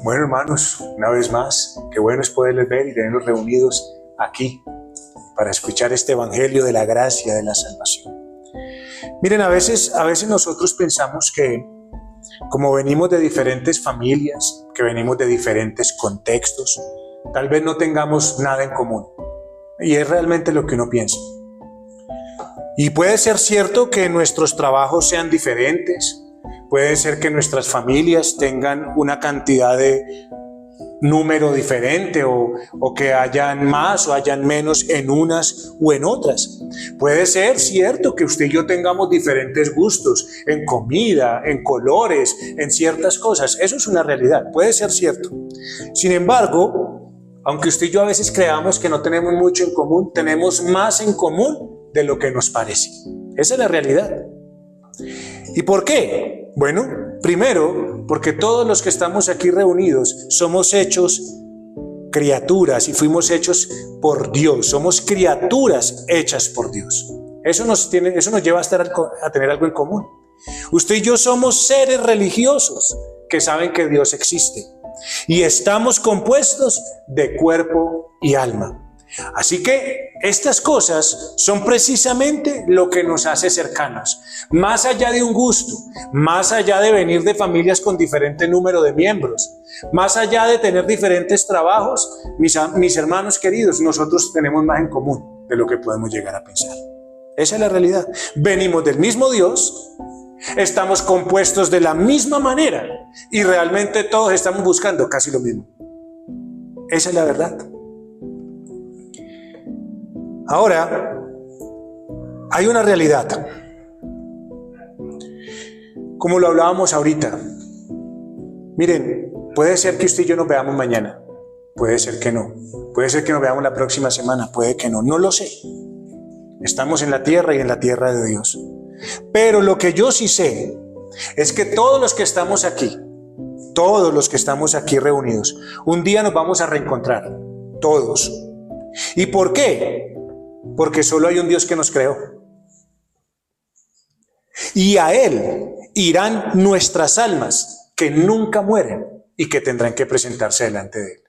Bueno, hermanos, una vez más, qué bueno es poderles ver y tenerlos reunidos aquí para escuchar este evangelio de la gracia, de la salvación. Miren, a veces nosotros pensamos que como venimos de diferentes familias, que venimos de diferentes contextos, tal vez no tengamos nada en común. Y es realmente lo que uno piensa. Y puede ser cierto que nuestros trabajos sean diferentes, puede ser que nuestras familias tengan una cantidad de número diferente o que hayan más o hayan menos en unas o en otras. Puede ser cierto que usted y yo tengamos diferentes gustos en comida, en colores, en ciertas cosas. Eso es una realidad, puede ser cierto. Sin embargo, aunque usted y yo a veces creamos que no tenemos mucho en común, tenemos más en común de lo que nos parece. Esa es la realidad. ¿Y por qué? Bueno, primero, porque todos los que estamos aquí reunidos somos hechos criaturas y fuimos hechos por Dios. Somos criaturas hechas por Dios. Eso nos lleva a tener algo en común. Usted y yo somos seres religiosos que saben que Dios existe y estamos compuestos de cuerpo y alma. Así que estas cosas son precisamente lo que nos hace cercanos. Más allá de un gusto, más allá de venir de familias con diferente número de miembros, más allá de tener diferentes trabajos, mis hermanos queridos, nosotros tenemos más en común de lo que podemos llegar a pensar. Esa es la realidad. Venimos del mismo Dios, estamos compuestos de la misma manera y realmente todos estamos buscando casi lo mismo. Esa es la verdad. Ahora, hay una realidad, como lo hablábamos ahorita. Miren, puede ser que usted y yo nos veamos mañana, puede ser que no, puede ser que nos veamos la próxima semana, puede que no, no lo sé. Estamos en la tierra y en la tierra de Dios. Pero lo que yo sí sé es que todos los que estamos aquí reunidos, un día nos vamos a reencontrar, todos. ¿Y por qué? Porque solo hay un Dios que nos creó. Y a Él irán nuestras almas que nunca mueren y que tendrán que presentarse delante de Él.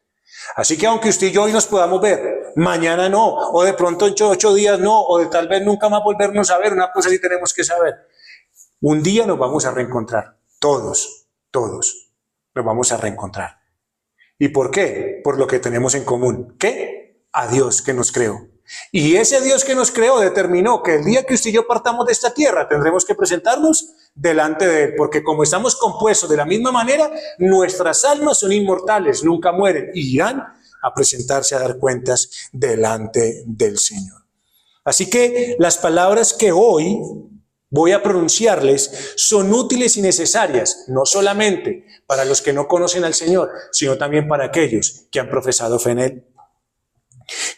Así que aunque usted y yo hoy nos podamos ver, mañana no, o de pronto en 8 días no, o de tal vez nunca más volvernos a ver, una cosa sí tenemos que saber. Un día nos vamos a reencontrar, todos nos vamos a reencontrar. ¿Y por qué? Por lo que tenemos en común. ¿Qué? A Dios que nos creó. Y ese Dios que nos creó determinó que el día que usted y yo partamos de esta tierra tendremos que presentarnos delante de Él, porque como estamos compuestos de la misma manera, nuestras almas son inmortales, nunca mueren y irán a presentarse a dar cuentas delante del Señor. Así que las palabras que hoy voy a pronunciarles son útiles y necesarias, no solamente para los que no conocen al Señor, sino también para aquellos que han profesado fe en Él.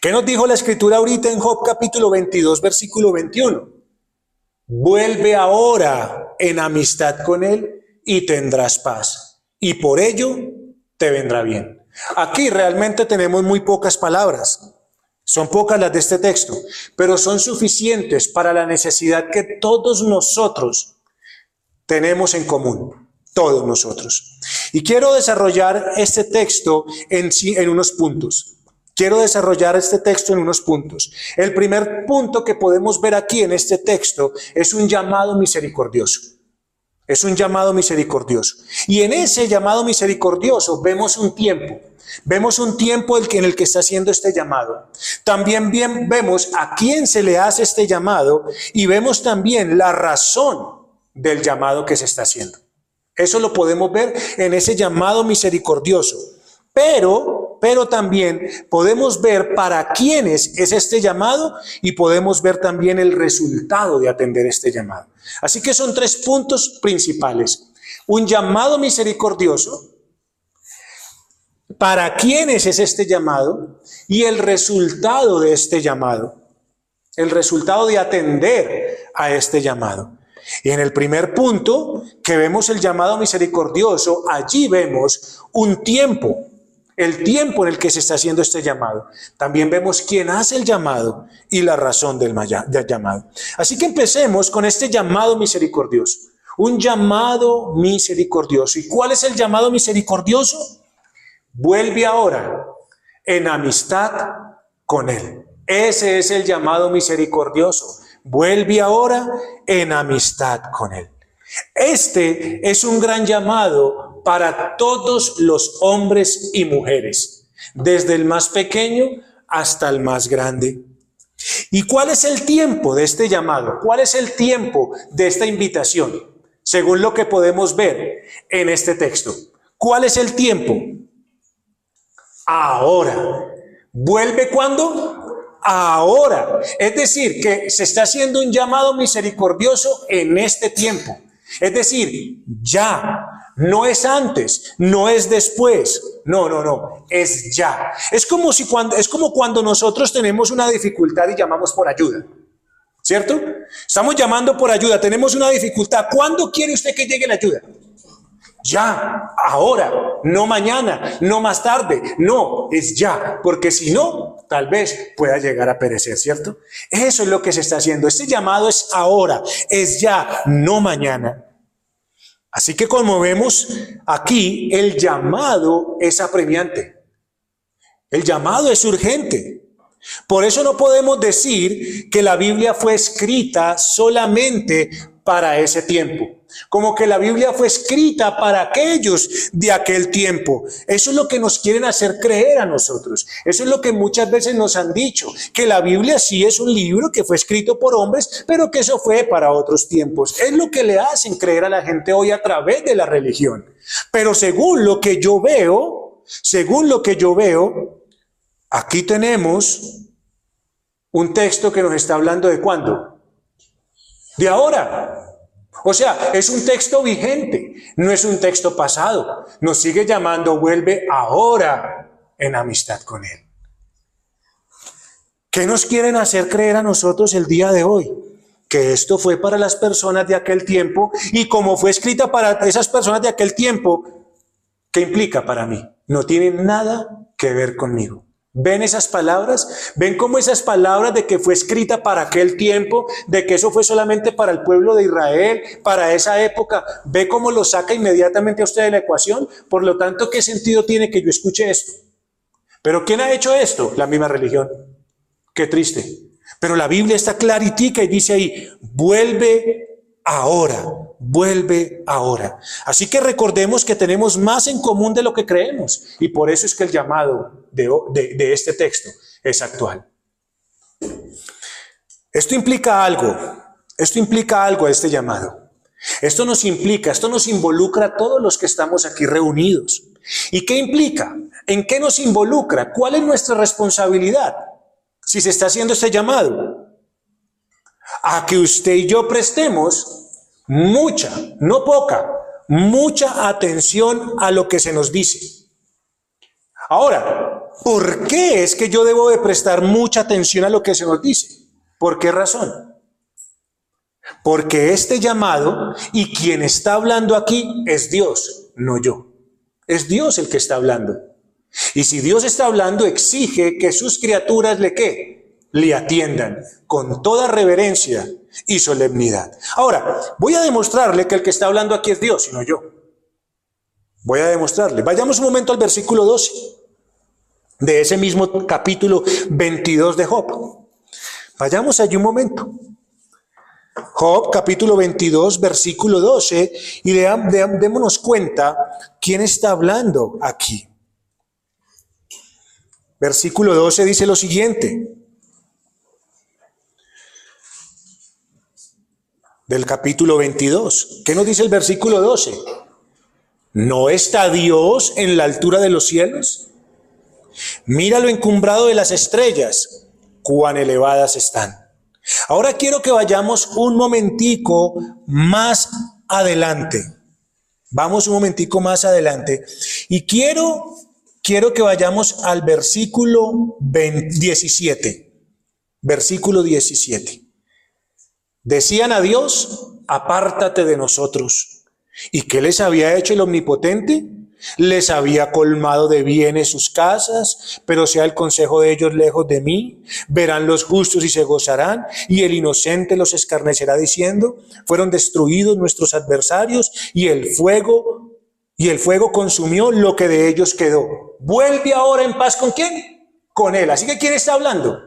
¿Qué nos dijo la Escritura ahorita en Job capítulo 22, versículo 21? Vuelve ahora en amistad con Él y tendrás paz, y por ello te vendrá bien. Aquí realmente tenemos muy pocas palabras, son pocas las de este texto, pero son suficientes para la necesidad que todos nosotros tenemos en común, todos nosotros. Y quiero desarrollar este texto en unos puntos. El primer punto que podemos ver aquí en este texto es un llamado misericordioso. Es un llamado misericordioso. Y en ese llamado misericordioso vemos un tiempo. Vemos un tiempo en el que está haciendo este llamado. También vemos a quién se le hace este llamado y vemos también la razón del llamado que se está haciendo. Eso lo podemos ver en ese llamado misericordioso. Pero también podemos ver para quiénes es este llamado y podemos ver también el resultado de atender este llamado. Así que son 3 puntos principales. Un llamado misericordioso, para quiénes es este llamado y el resultado de este llamado. El resultado de atender a este llamado. Y en el primer punto, que vemos el llamado misericordioso, allí vemos un tiempo. El tiempo en el que se está haciendo este llamado. También vemos quién hace el llamado y la razón del llamado. Así que empecemos con este llamado misericordioso. Un llamado misericordioso. ¿Y cuál es el llamado misericordioso? vuelve ahora en amistad con Él. Ese es el llamado misericordioso. Vuelve ahora en amistad con Él. Este es un gran llamado para todos los hombres y mujeres, desde el más pequeño hasta el más grande. ¿Y cuál es el tiempo de este llamado? ¿Cuál es el tiempo de esta invitación? Según lo que podemos ver en este texto. ¿Cuál es el tiempo? Ahora. ¿Vuelve cuándo? Ahora. Es decir, que se está haciendo un llamado misericordioso en este tiempo. Es decir, ya. No es antes, no es después. No, es ya. Es como cuando nosotros tenemos una dificultad y llamamos por ayuda. ¿Cierto? Estamos llamando por ayuda, tenemos una dificultad. ¿Cuándo quiere usted que llegue la ayuda? Ya, ahora, no mañana, no más tarde. No, es ya, porque si no, tal vez pueda llegar a perecer, ¿cierto? Eso es lo que se está haciendo. Este llamado es ahora, es ya, no mañana. Así que como vemos aquí, el llamado es apremiante. El llamado es urgente. Por eso no podemos decir que la Biblia fue escrita solamente para ese tiempo. Como que la Biblia fue escrita para aquellos de aquel tiempo. Eso es lo que nos quieren hacer creer a nosotros. Eso es lo que muchas veces nos han dicho, que la Biblia sí es un libro que fue escrito por hombres, pero que eso fue para otros tiempos. Es lo que le hacen creer a la gente hoy a través de la religión. Pero según lo que yo veo, aquí tenemos un texto que nos está hablando de ¿cuándo? De ahora. O sea, es un texto vigente, no es un texto pasado. Nos sigue llamando, vuelve ahora en amistad con Él. ¿Qué nos quieren hacer creer a nosotros el día de hoy? Que esto fue para las personas de aquel tiempo, y como fue escrita para esas personas de aquel tiempo, ¿qué implica para mí? No tiene nada que ver conmigo. ¿Ven esas palabras? ¿Ven cómo esas palabras de que fue escrita para aquel tiempo, de que eso fue solamente para el pueblo de Israel, para esa época? ¿Ve cómo lo saca inmediatamente a usted de la ecuación? Por lo tanto, ¿qué sentido tiene que yo escuche esto? ¿Pero quién ha hecho esto? La misma religión. Qué triste. Pero la Biblia está claritica y dice ahí, vuelve ahora, vuelve ahora. Así que recordemos que tenemos más en común de lo que creemos, y por eso es que el llamado de este texto es actual. Esto implica algo este llamado. Esto nos involucra a todos los que estamos aquí reunidos. ¿Y qué implica? ¿En qué nos involucra? ¿Cuál es nuestra responsabilidad si se está haciendo este llamado? A que usted y yo prestemos mucha, no poca, mucha atención a lo que se nos dice. Ahora, ¿por qué es que yo debo de prestar mucha atención a lo que se nos dice? ¿Por qué razón? Porque este llamado y quien está hablando aquí es Dios, no yo. Es Dios el que está hablando. Y si Dios está hablando, exige que sus criaturas le atiendan con toda reverencia y solemnidad. Ahora, voy a demostrarle que el que está hablando aquí es Dios y no yo. Voy a demostrarle. Vayamos un momento al versículo 12 de ese mismo capítulo 22 de Job. Vayamos allí un momento. Job, capítulo 22, versículo 12, y démonos cuenta quién está hablando aquí. Versículo 12 dice lo siguiente. Del capítulo 22. ¿Qué nos dice el versículo 12? ¿No está Dios en la altura de los cielos? Mira lo encumbrado de las estrellas, cuán elevadas están. Ahora quiero que vayamos un momentico más adelante. Vamos un momentico más adelante. Y quiero que vayamos al versículo 17. Versículo 17. Decían a Dios, apártate de nosotros. ¿Y qué les había hecho el Omnipotente? Les había colmado de bienes sus casas, pero sea el consejo de ellos lejos de mí. Verán los justos y se gozarán, y el inocente los escarnecerá diciendo, fueron destruidos nuestros adversarios, y el fuego y el fuego consumió lo que de ellos quedó. Vuelve ahora en paz ¿con quién? Con él. Así que ¿quién está hablando?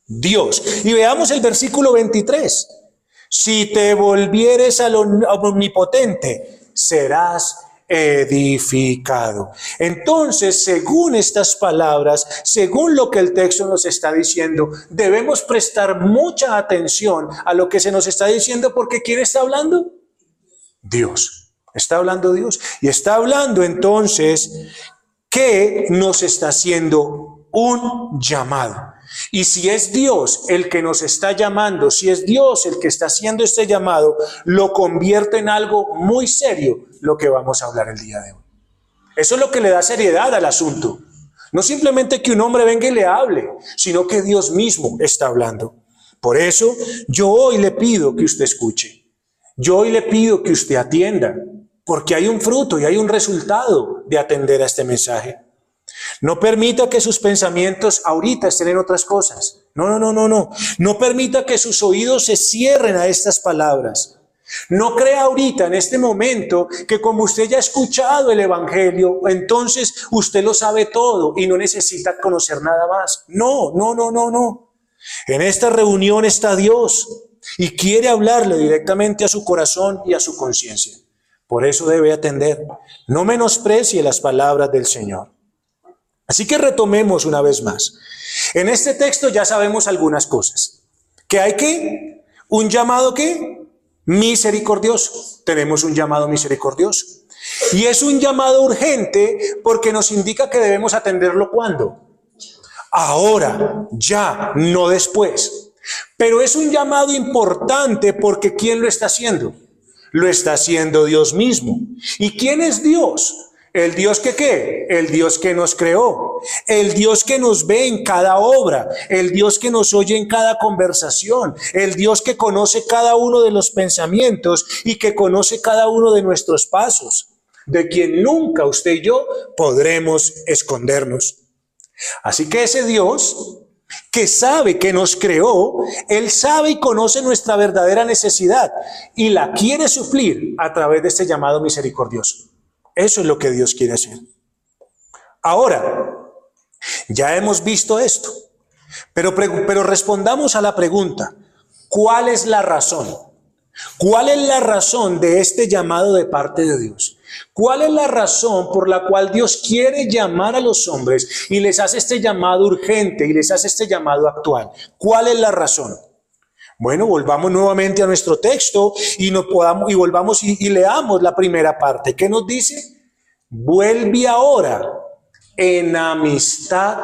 Dios. Y veamos el versículo 23. Si te volvieres al omnipotente, serás edificado. Entonces, según estas palabras, según lo que el texto nos está diciendo, debemos prestar mucha atención a lo que se nos está diciendo, porque ¿quién está hablando? Dios. Está hablando Dios. Y está hablando entonces que nos está haciendo un llamado. Y si es Dios el que nos está llamando, si es Dios el que está haciendo este llamado, lo convierte en algo muy serio, lo que vamos a hablar el día de hoy. Eso es lo que le da seriedad al asunto. No simplemente que un hombre venga y le hable, sino que Dios mismo está hablando. Por eso yo hoy le pido que usted escuche. Yo hoy le pido que usted atienda, porque hay un fruto y hay un resultado de atender a este mensaje. No permita que sus pensamientos ahorita estén en otras cosas. No. No permita que sus oídos se cierren a estas palabras. No crea ahorita, en este momento, que como usted ya ha escuchado el Evangelio, entonces usted lo sabe todo y no necesita conocer nada más. No. En esta reunión está Dios y quiere hablarle directamente a su corazón y a su conciencia. Por eso debe atender. No menosprecie las palabras del Señor. Así que retomemos una vez más. En este texto ya sabemos algunas cosas. ¿Que hay qué? ¿Un llamado qué? Misericordioso. Tenemos un llamado misericordioso. Y es un llamado urgente porque nos indica que debemos atenderlo ¿cuándo? Ahora, ya, no después. Pero es un llamado importante porque ¿quién lo está haciendo? Lo está haciendo Dios mismo. ¿Y quién es Dios? El Dios que ¿qué? El Dios que nos creó, el Dios que nos ve en cada obra, el Dios que nos oye en cada conversación, el Dios que conoce cada uno de los pensamientos y que conoce cada uno de nuestros pasos, de quien nunca usted y yo podremos escondernos. Así que ese Dios que sabe que nos creó, Él sabe y conoce nuestra verdadera necesidad y la quiere suplir a través de este llamado misericordioso. Eso es lo que Dios quiere hacer. Ahora, ya hemos visto esto, pero respondamos a la pregunta, ¿cuál es la razón? ¿Cuál es la razón de este llamado de parte de Dios? ¿Cuál es la razón por la cual Dios quiere llamar a los hombres y les hace este llamado urgente y les hace este llamado actual? ¿Cuál es la razón? Bueno, volvamos nuevamente a nuestro texto y volvamos y leamos la primera parte. ¿Qué nos dice? Vuelve ahora en amistad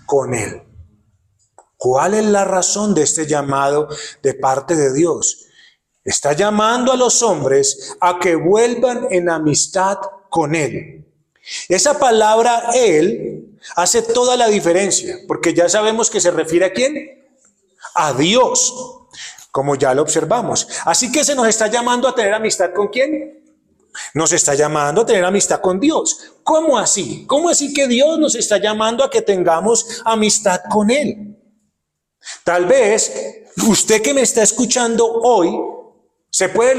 con Él. ¿Cuál es la razón de este llamado de parte de Dios? Está llamando a los hombres a que vuelvan en amistad con Él. Esa palabra Él hace toda la diferencia, porque ya sabemos que se refiere ¿a quién? A Dios. Como ya lo observamos. Así que se nos está llamando a tener amistad ¿con quién? Nos está llamando a tener amistad con Dios. ¿Cómo así? ¿Cómo así que Dios nos está llamando a que tengamos amistad con Él? Tal vez usted que me está escuchando hoy se puede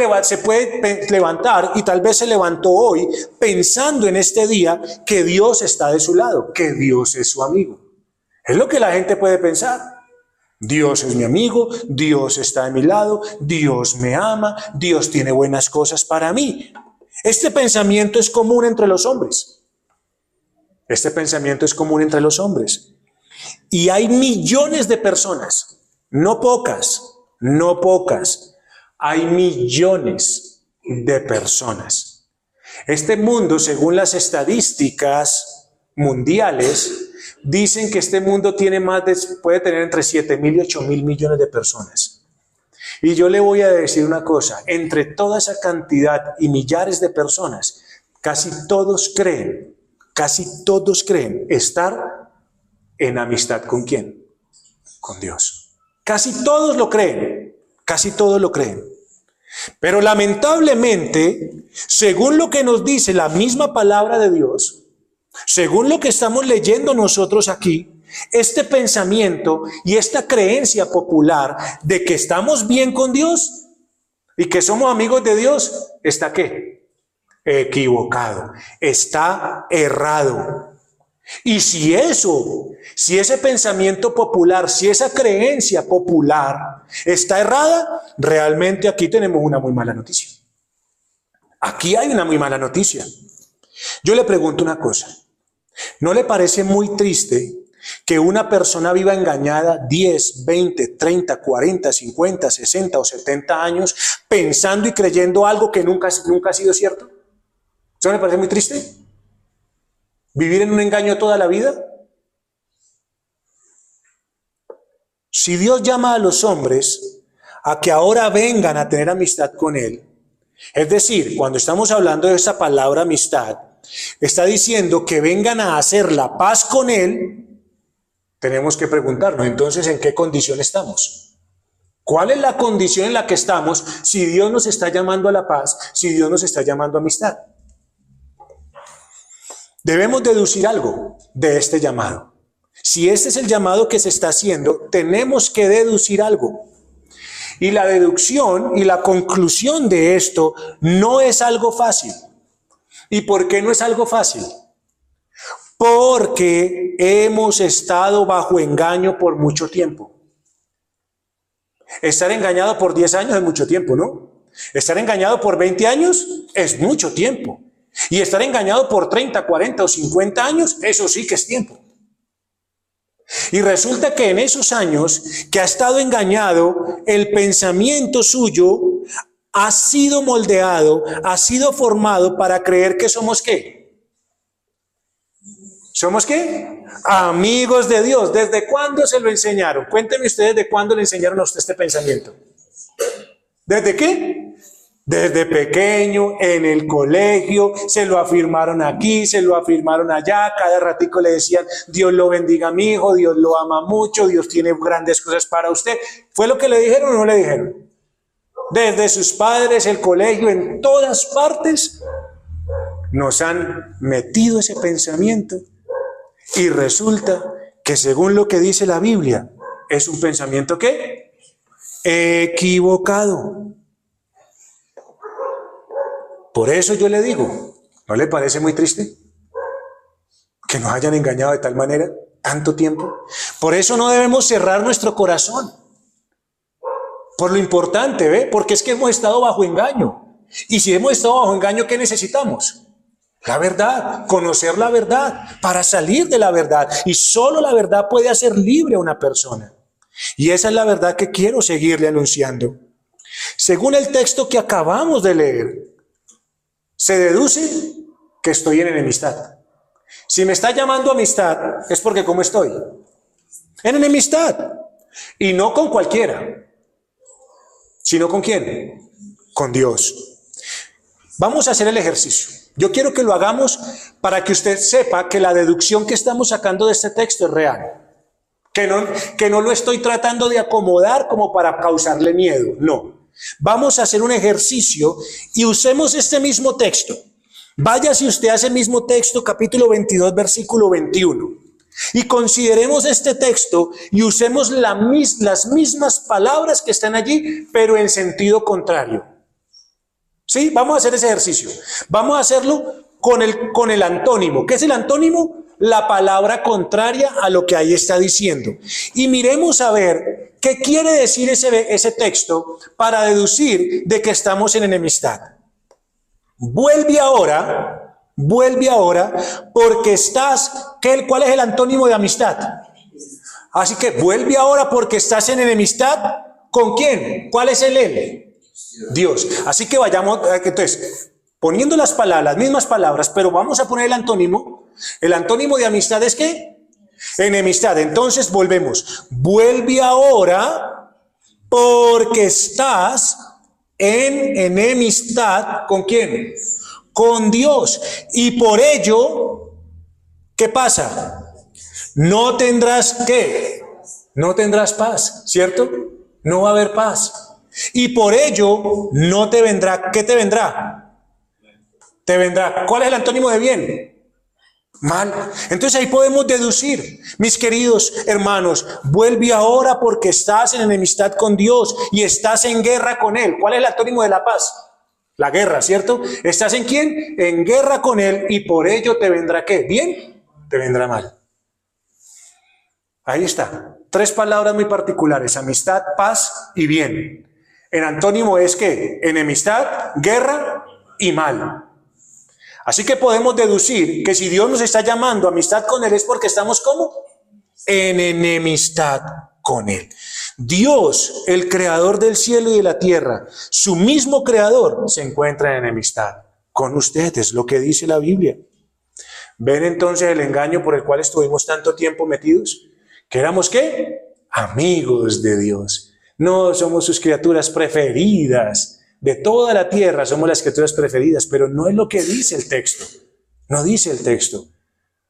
levantar y tal vez se levantó hoy pensando en este día que Dios está de su lado, que Dios es su amigo. Es lo que la gente puede pensar. Dios es mi amigo, Dios está de mi lado, Dios me ama, Dios tiene buenas cosas para mí. Este pensamiento es común entre los hombres. Este pensamiento es común entre los hombres. Y hay millones de personas, no pocas, hay millones de personas. Este mundo, según las estadísticas mundiales, dicen que este mundo puede tener entre 7.000 y 8.000 millones de personas. Y yo le voy a decir una cosa, entre toda esa cantidad y millares de personas, casi todos creen estar en amistad ¿con quién? Con Dios. Casi todos lo creen. Pero lamentablemente, según lo que nos dice la misma palabra de Dios, según lo que estamos leyendo nosotros aquí, este pensamiento y esta creencia popular de que estamos bien con Dios y que somos amigos de Dios, ¿está qué? equivocado, está errado. Y si ese pensamiento popular, si esa creencia popular está errada, realmente aquí tenemos una muy mala noticia. Aquí hay una muy mala noticia. Yo le pregunto una cosa, ¿no le parece muy triste que una persona viva engañada 10, 20, 30, 40, 50, 60 o 70 años pensando y creyendo algo que nunca ha sido cierto? ¿Eso no le parece muy triste? ¿Vivir en un engaño toda la vida? Si Dios llama a los hombres a que ahora vengan a tener amistad con Él, es decir, cuando estamos hablando de esa palabra amistad, está diciendo que vengan a hacer la paz con Él, tenemos que preguntarnos, entonces, ¿en qué condición estamos? ¿Cuál es la condición en la que estamos si Dios nos está llamando a la paz, si Dios nos está llamando a amistad? Debemos deducir algo de este llamado. Si este es el llamado que se está haciendo, tenemos que deducir algo. Y la deducción y la conclusión de esto no es algo fácil. ¿Y por qué no es algo fácil? Porque hemos estado bajo engaño por mucho tiempo. Estar engañado por 10 años es mucho tiempo, ¿no? Estar engañado por 20 años es mucho tiempo. Y estar engañado por 30, 40 o 50 años, eso sí que es tiempo. Y resulta que en esos años que ha estado engañado, el pensamiento suyo ha sido moldeado, ha sido formado para creer que somos ¿qué? ¿Somos qué? Amigos de Dios. ¿Desde cuándo se lo enseñaron? Cuéntenme ustedes de cuándo le enseñaron a usted este pensamiento. ¿Desde qué? Desde pequeño, en el colegio, se lo afirmaron aquí, se lo afirmaron allá, cada ratico le decían, Dios lo bendiga a mi hijo, Dios lo ama mucho, Dios tiene grandes cosas para usted. ¿Fue lo que le dijeron o no le dijeron? Desde sus padres, el colegio, en todas partes, nos han metido ese pensamiento y resulta que según lo que dice la Biblia, es un pensamiento ¿qué? Equivocado. Por eso yo le digo, ¿no le parece muy triste que nos hayan engañado de tal manera tanto tiempo? Por eso no debemos cerrar nuestro corazón. Por lo importante, ¿ve? Porque es que hemos estado bajo engaño. Y si hemos estado bajo engaño, ¿qué necesitamos? La verdad, conocer la verdad para salir de la verdad. Y solo la verdad puede hacer libre a una persona. Y esa es la verdad que quiero seguirle anunciando. Según el texto que acabamos de leer, se deduce que estoy en enemistad. Si me está llamando a amistad, es porque ¿cómo estoy? En enemistad. Y no con cualquiera, sino ¿con quién? Con Dios. Vamos a hacer el ejercicio. Yo quiero que lo hagamos para que usted sepa que la deducción que estamos sacando de este texto es real. Que no lo estoy tratando de acomodar como para causarle miedo, no. Vamos a hacer un ejercicio y usemos este mismo texto. Váyase usted a ese mismo texto, capítulo 22, versículo 21. Y consideremos este texto y usemos las mismas palabras que están allí, pero en sentido contrario. ¿Sí? Vamos a hacer ese ejercicio. Vamos a hacerlo con el antónimo. ¿Qué es el antónimo? La palabra contraria a lo que ahí está diciendo. Y miremos a ver qué quiere decir ese texto para deducir de que estamos en enemistad. Vuelve ahora, porque estás, ¿cuál es el antónimo de amistad? Así que vuelve ahora porque estás en enemistad, ¿con quién? ¿Cuál es el él? Dios. Así que vayamos, entonces, poniendo las mismas palabras, pero vamos a poner el antónimo. El antónimo de amistad es ¿qué? Enemistad. Entonces volvemos. Vuelve ahora porque estás en enemistad. ¿Con quién? Con Dios. Y por ello, ¿qué pasa? No tendrás ¿qué? No tendrás paz, ¿cierto? No va a haber paz. Y por ello no te vendrá. ¿Qué te vendrá? Te vendrá. ¿Cuál es el antónimo de bien? Mal. Entonces ahí podemos deducir, mis queridos hermanos, vuelve ahora porque estás en enemistad con Dios y estás en guerra con Él. ¿Cuál es el antónimo de la paz? La guerra, ¿cierto? ¿Estás en quién? En guerra con él y por ello te vendrá ¿qué? ¿Bien? Te vendrá mal. Ahí está. 3 palabras muy particulares: amistad, paz y bien. En antónimo es ¿qué? Enemistad, guerra y mal. Así que podemos deducir que si Dios nos está llamando a amistad con Él es porque estamos ¿cómo? En enemistad con Él. Dios, el creador del cielo y de la tierra, su mismo creador, se encuentra en enemistad con ustedes, lo que dice la Biblia. ¿Ven entonces el engaño por el cual estuvimos tanto tiempo metidos? ¿Que éramos qué? Amigos de Dios. No somos sus criaturas preferidas. De toda la tierra somos las criaturas preferidas, pero no es lo que dice el texto. No dice el texto.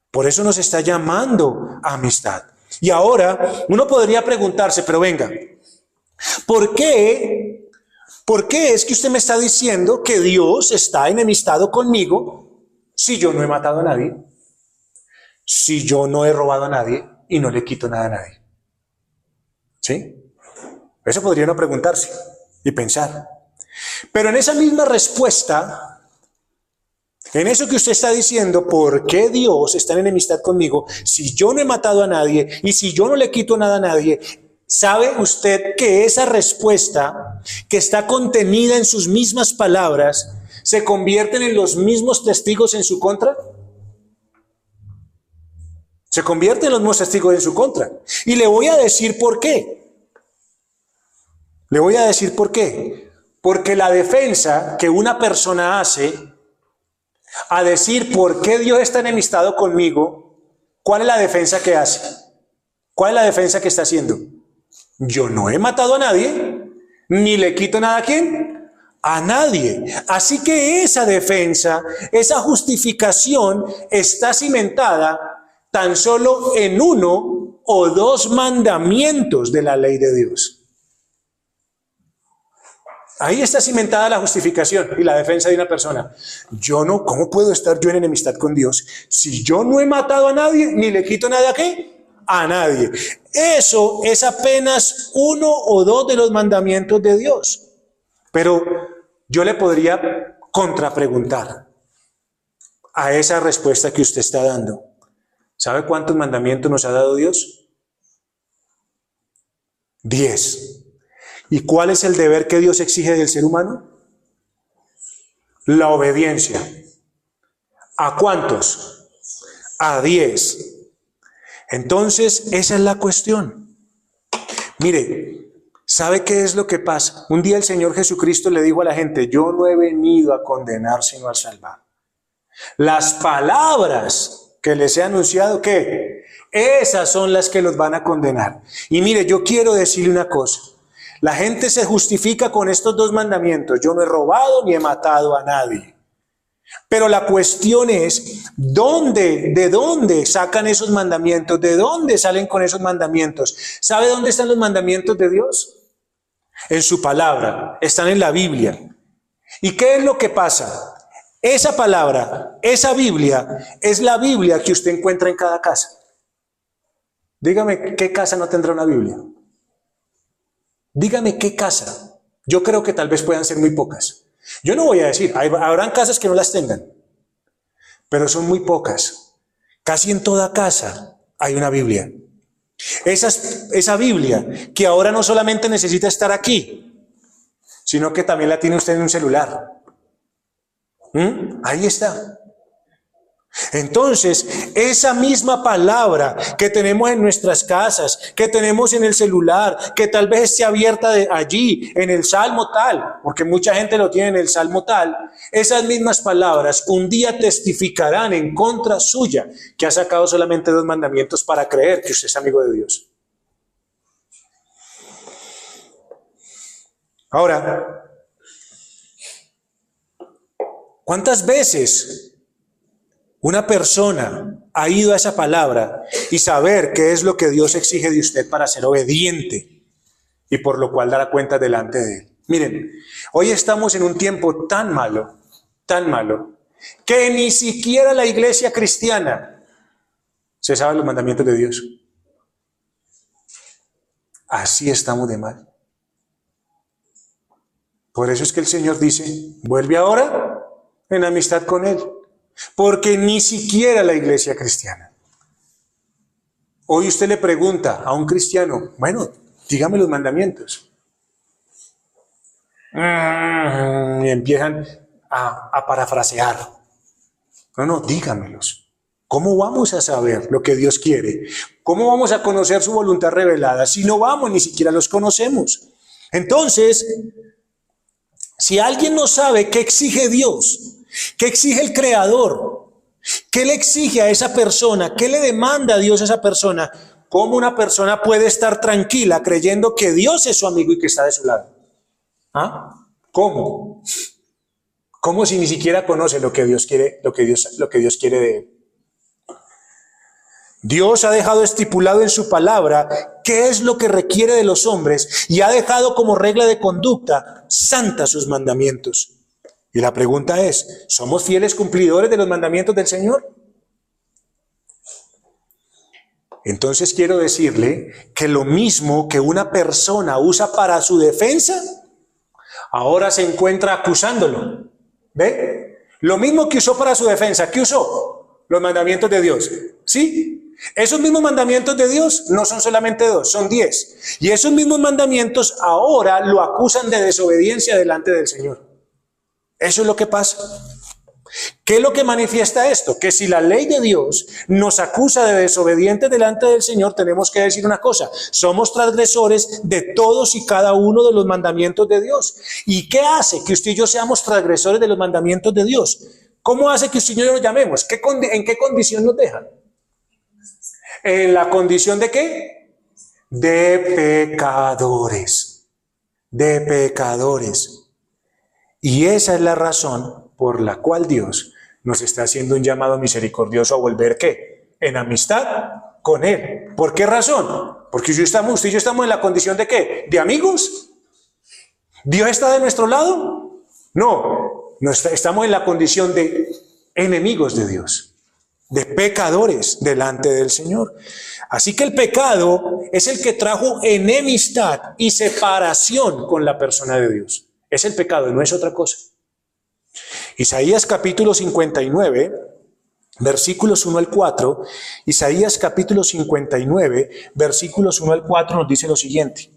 Por eso nos está llamando a amistad. Y ahora uno podría preguntarse, pero venga, ¿por qué es que usted me está diciendo que Dios está enemistado conmigo si yo no he matado a nadie? Si yo no he robado a nadie y no le quito nada a nadie. ¿Sí? Eso podría uno preguntarse y pensar. Pero en esa misma respuesta, en eso que usted está diciendo, ¿por qué Dios está en enemistad conmigo si yo no he matado a nadie y si yo no le quito nada a nadie? ¿Sabe usted que esa respuesta que está contenida en sus mismas palabras se convierten en los mismos testigos en su contra? Se convierten en los mismos testigos en su contra. Y le voy a decir por qué. Le voy a decir por qué. Porque la defensa que una persona hace a decir por qué Dios está enemistado conmigo, ¿cuál es la defensa que hace? ¿Cuál es la defensa que está haciendo? Yo no he matado a nadie, ni le quito nada a quién, a nadie. Así que esa defensa, esa justificación está cimentada tan solo en 1 o 2 mandamientos de la ley de Dios. Ahí está cimentada la justificación y la defensa de una persona. ¿Cómo puedo estar yo en enemistad con Dios si yo no he matado a nadie ni le quito nada a qué? A nadie. Eso es apenas 1 o 2 de los mandamientos de Dios. Pero yo le podría contrapreguntar a esa respuesta que usted está dando. ¿Sabe cuántos mandamientos nos ha dado Dios? 10. ¿Y cuál es el deber que Dios exige del ser humano? La obediencia. ¿A cuántos? A 10. Entonces, esa es la cuestión. Mire, ¿sabe qué es lo que pasa? Un día el Señor Jesucristo le dijo a la gente: yo no he venido a condenar sino a salvar. Las palabras que les he anunciado, ¿qué? Esas son las que los van a condenar. Y mire, yo quiero decirle una cosa. La gente se justifica con estos 2 mandamientos. Yo no he robado ni he matado a nadie. Pero la cuestión es, ¿de dónde sacan esos mandamientos? ¿De dónde salen con esos mandamientos? ¿Sabe dónde están los mandamientos de Dios? En su palabra, están en la Biblia. ¿Y qué es lo que pasa? Esa palabra, esa Biblia, es la Biblia que usted encuentra en cada casa. Dígame, ¿qué casa no tendrá una Biblia? Dígame qué casa. Yo creo que tal vez puedan ser muy pocas. Yo no voy a decir, habrán casas que no las tengan, pero son muy pocas. Casi en toda casa hay una Biblia. Esa Biblia que ahora no solamente necesita estar aquí, sino que también la tiene usted en un celular. Ahí está. Entonces, esa misma palabra que tenemos en nuestras casas, que tenemos en el celular, que tal vez esté abierta allí, en el Salmo tal, porque mucha gente lo tiene en el Salmo tal, esas mismas palabras un día testificarán en contra suya, que ha sacado solamente 2 mandamientos para creer que usted es amigo de Dios. Ahora, ¿cuántas veces una persona ha ido a esa palabra y saber qué es lo que Dios exige de usted para ser obediente y por lo cual dará cuenta delante de Él? Miren, hoy estamos en un tiempo tan malo, que ni siquiera la iglesia cristiana se sabe los mandamientos de Dios. Así estamos de mal. Por eso es que el Señor dice, vuelve ahora en amistad con Él. Porque ni siquiera la iglesia cristiana. Hoy usted le pregunta a un cristiano, bueno, dígame los mandamientos. Y empiezan a parafrasear. No, dígamelos. ¿Cómo vamos a saber lo que Dios quiere? ¿Cómo vamos a conocer su voluntad revelada si no vamos, ni siquiera los conocemos? Entonces, si alguien no sabe qué exige Dios, qué exige el Creador, qué le exige a esa persona, qué le demanda a Dios a esa persona, ¿cómo una persona puede estar tranquila creyendo que Dios es su amigo y que está de su lado? ¿Ah? ¿Cómo? ¿Cómo si ni siquiera conoce lo que Dios quiere, lo que Dios quiere de él? Dios ha dejado estipulado en su palabra qué es lo que requiere de los hombres y ha dejado como regla de conducta santa sus mandamientos. Y la pregunta es, ¿somos fieles cumplidores de los mandamientos del Señor? Entonces quiero decirle que lo mismo que una persona usa para su defensa, ahora se encuentra acusándolo. ¿Ve? Lo mismo que usó para su defensa, ¿qué usó? Los mandamientos de Dios. ¿Sí? Esos mismos mandamientos de Dios no son solamente 2, son 10. Y esos mismos mandamientos ahora lo acusan de desobediencia delante del Señor. Eso es lo que pasa. ¿Qué es lo que manifiesta esto? Que si la ley de Dios nos acusa de desobedientes delante del Señor, tenemos que decir una cosa: somos transgresores de todos y cada uno de los mandamientos de Dios. ¿Y qué hace que usted y yo seamos transgresores de los mandamientos de Dios? ¿Cómo hace que usted y yo lo llamemos? ¿En qué condición nos deja? ¿En la condición de qué? De pecadores. De pecadores. Y esa es la razón por la cual Dios nos está haciendo un llamado misericordioso a volver, ¿qué? En amistad con Él. ¿Por qué razón? Porque usted y yo estamos en la condición de ¿qué? ¿De amigos? ¿Dios está de nuestro lado? No, estamos en la condición de enemigos de Dios, de pecadores delante del Señor. Así que el pecado es el que trajo enemistad y separación con la persona de Dios. Es el pecado, no es otra cosa. Isaías capítulo 59, versículos 1 al 4. Isaías capítulo 59, versículos 1 al 4 nos dice lo siguiente.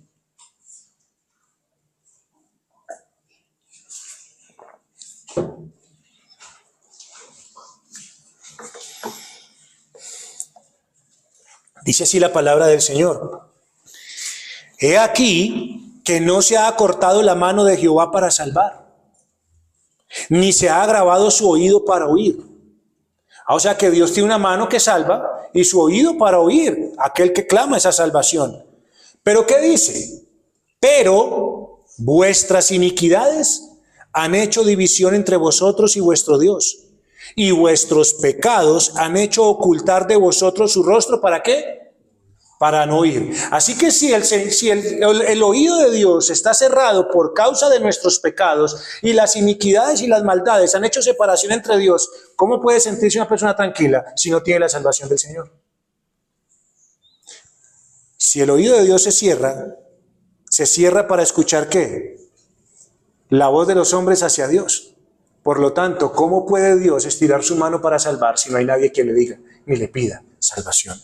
Dice así la palabra del Señor: He aquí que no se ha acortado la mano de Jehová para salvar, ni se ha agravado su oído para oír. O sea que Dios tiene una mano que salva y su oído para oír aquel que clama esa salvación. ¿Pero qué dice? Pero vuestras iniquidades han hecho división entre vosotros y vuestro Dios, y vuestros pecados han hecho ocultar de vosotros su rostro. ¿Para qué? Para no oír. Así que si el oído de Dios está cerrado por causa de nuestros pecados y las iniquidades y las maldades han hecho separación entre Dios, ¿cómo puede sentirse una persona tranquila si no tiene la salvación del Señor? Si el oído de Dios se cierra para escuchar ¿qué? La voz de los hombres hacia Dios. Por lo tanto, ¿cómo puede Dios estirar su mano para salvar si no hay nadie que le diga ni le pida salvación?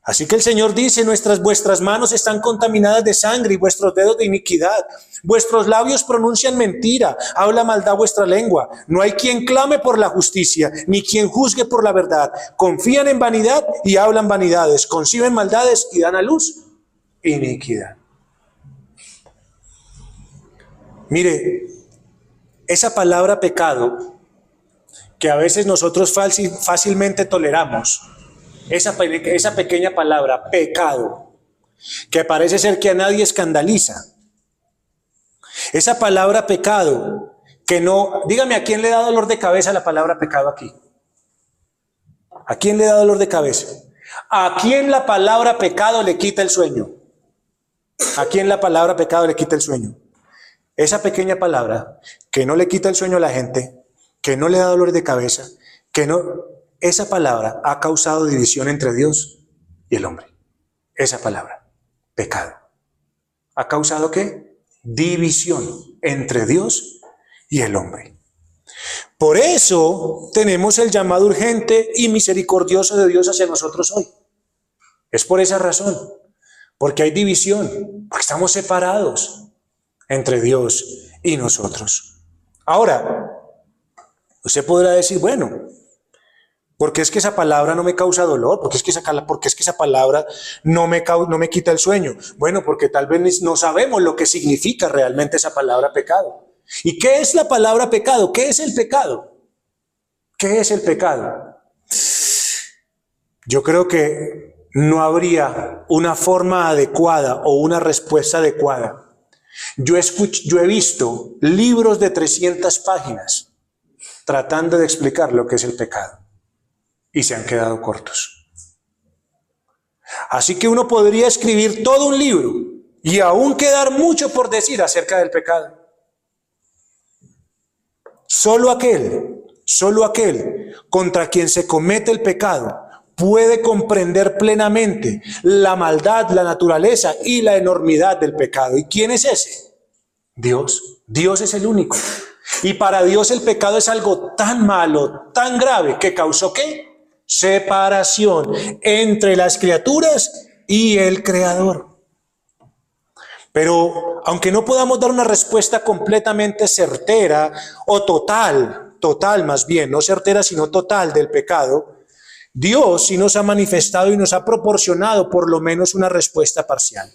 Así que el Señor dice: vuestras manos están contaminadas de sangre y vuestros dedos de iniquidad. Vuestros labios pronuncian mentira, habla maldad vuestra lengua. No hay quien clame por la justicia, ni quien juzgue por la verdad. Confían en vanidad y hablan vanidades. Conciben maldades y dan a luz iniquidad. Mire, esa palabra pecado, que a veces nosotros fácilmente toleramos, esa pequeña palabra, pecado, que parece ser que a nadie escandaliza. Esa palabra pecado, que no... Dígame, ¿a quién le da dolor de cabeza la palabra pecado aquí? ¿A quién le da dolor de cabeza? ¿A quién la palabra pecado le quita el sueño? ¿A quién la palabra pecado le quita el sueño? Esa pequeña palabra que no le quita el sueño a la gente, que no le da dolor de cabeza, esa palabra ha causado división entre Dios y el hombre. Esa palabra, pecado. ¿Ha causado qué? división entre Dios y el hombre. Por eso tenemos el llamado urgente y misericordioso de Dios hacia nosotros hoy. Es por esa razón, porque hay división, porque estamos separados entre Dios y nosotros. Ahora, usted podrá decir, bueno, porque es que esa palabra no me causa dolor, porque es que esa palabra no me quita el sueño. Bueno, porque tal vez no sabemos lo que significa realmente esa palabra pecado. ¿Y qué es la palabra pecado? ¿Qué es el pecado? ¿Qué es el pecado? Yo creo que no habría una forma adecuada o una respuesta adecuada. Yo he visto libros de 300 páginas tratando de explicar lo que es el pecado. Y se han quedado cortos. Así que uno podría escribir todo un libro y aún quedar mucho por decir acerca del pecado. Solo aquel contra quien se comete el pecado puede comprender plenamente la maldad, la naturaleza y la enormidad del pecado. ¿Y quién es ese? Dios. Dios es el único. Y para Dios el pecado es algo tan malo, tan grave, que causó ¿qué? Separación entre las criaturas y el Creador. Pero aunque no podamos dar una respuesta completamente certera o total más bien, no certera sino total del pecado, Dios sí nos ha manifestado y nos ha proporcionado por lo menos una respuesta parcial.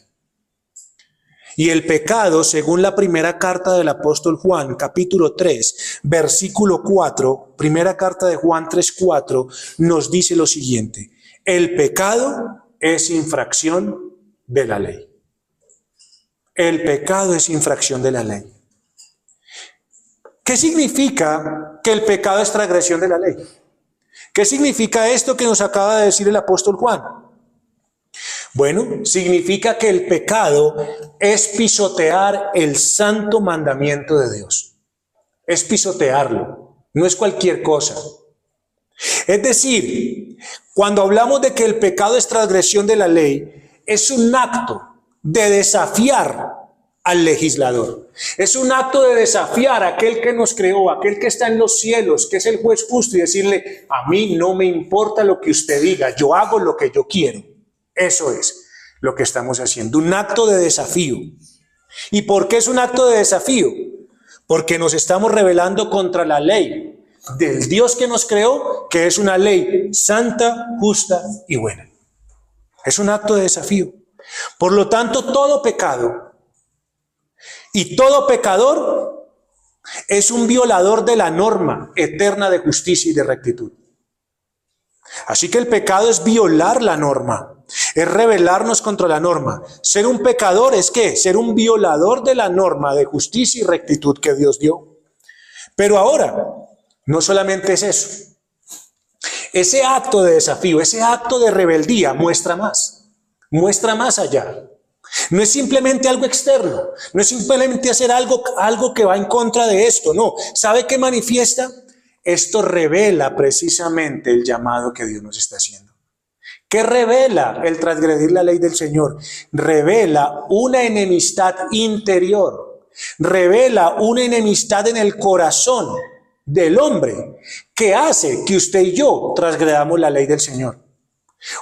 Y el pecado, según la primera carta del apóstol Juan, capítulo 3, versículo 4, primera carta de Juan 3:4, nos dice lo siguiente: el pecado es infracción de la ley. El pecado es infracción de la ley. ¿Qué significa que el pecado es transgresión de la ley? ¿Qué significa esto que nos acaba de decir el apóstol Juan? Bueno, significa que el pecado es pisotear el santo mandamiento de Dios. Es pisotearlo, no es cualquier cosa. Es decir, cuando hablamos de que el pecado es transgresión de la ley, es un acto de desafiar al legislador. Es un acto de desafiar a aquel que nos creó, aquel que está en los cielos, que es el juez justo, y decirle: a mí no me importa lo que usted diga, yo hago lo que yo quiero. Eso es lo que estamos haciendo, un acto de desafío. ¿Y por qué es un acto de desafío? Porque nos estamos rebelando contra la ley del Dios que nos creó, que es una ley santa, justa y buena. Es un acto de desafío. Por lo tanto, todo pecado y todo pecador es un violador de la norma eterna de justicia y de rectitud. Así que el pecado es violar la norma, es rebelarnos contra la norma. Ser un pecador es ¿qué? Ser un violador de la norma de justicia y rectitud que Dios dio. Pero ahora, no solamente es eso. Ese acto de desafío, ese acto de rebeldía muestra más allá. No es simplemente algo externo, no es simplemente hacer algo que va en contra de esto, no. ¿Sabe qué manifiesta? Esto revela precisamente el llamado que Dios nos está haciendo. ¿Qué revela el transgredir la ley del Señor? Revela una enemistad interior, revela una enemistad en el corazón del hombre que hace que usted y yo transgredamos la ley del Señor.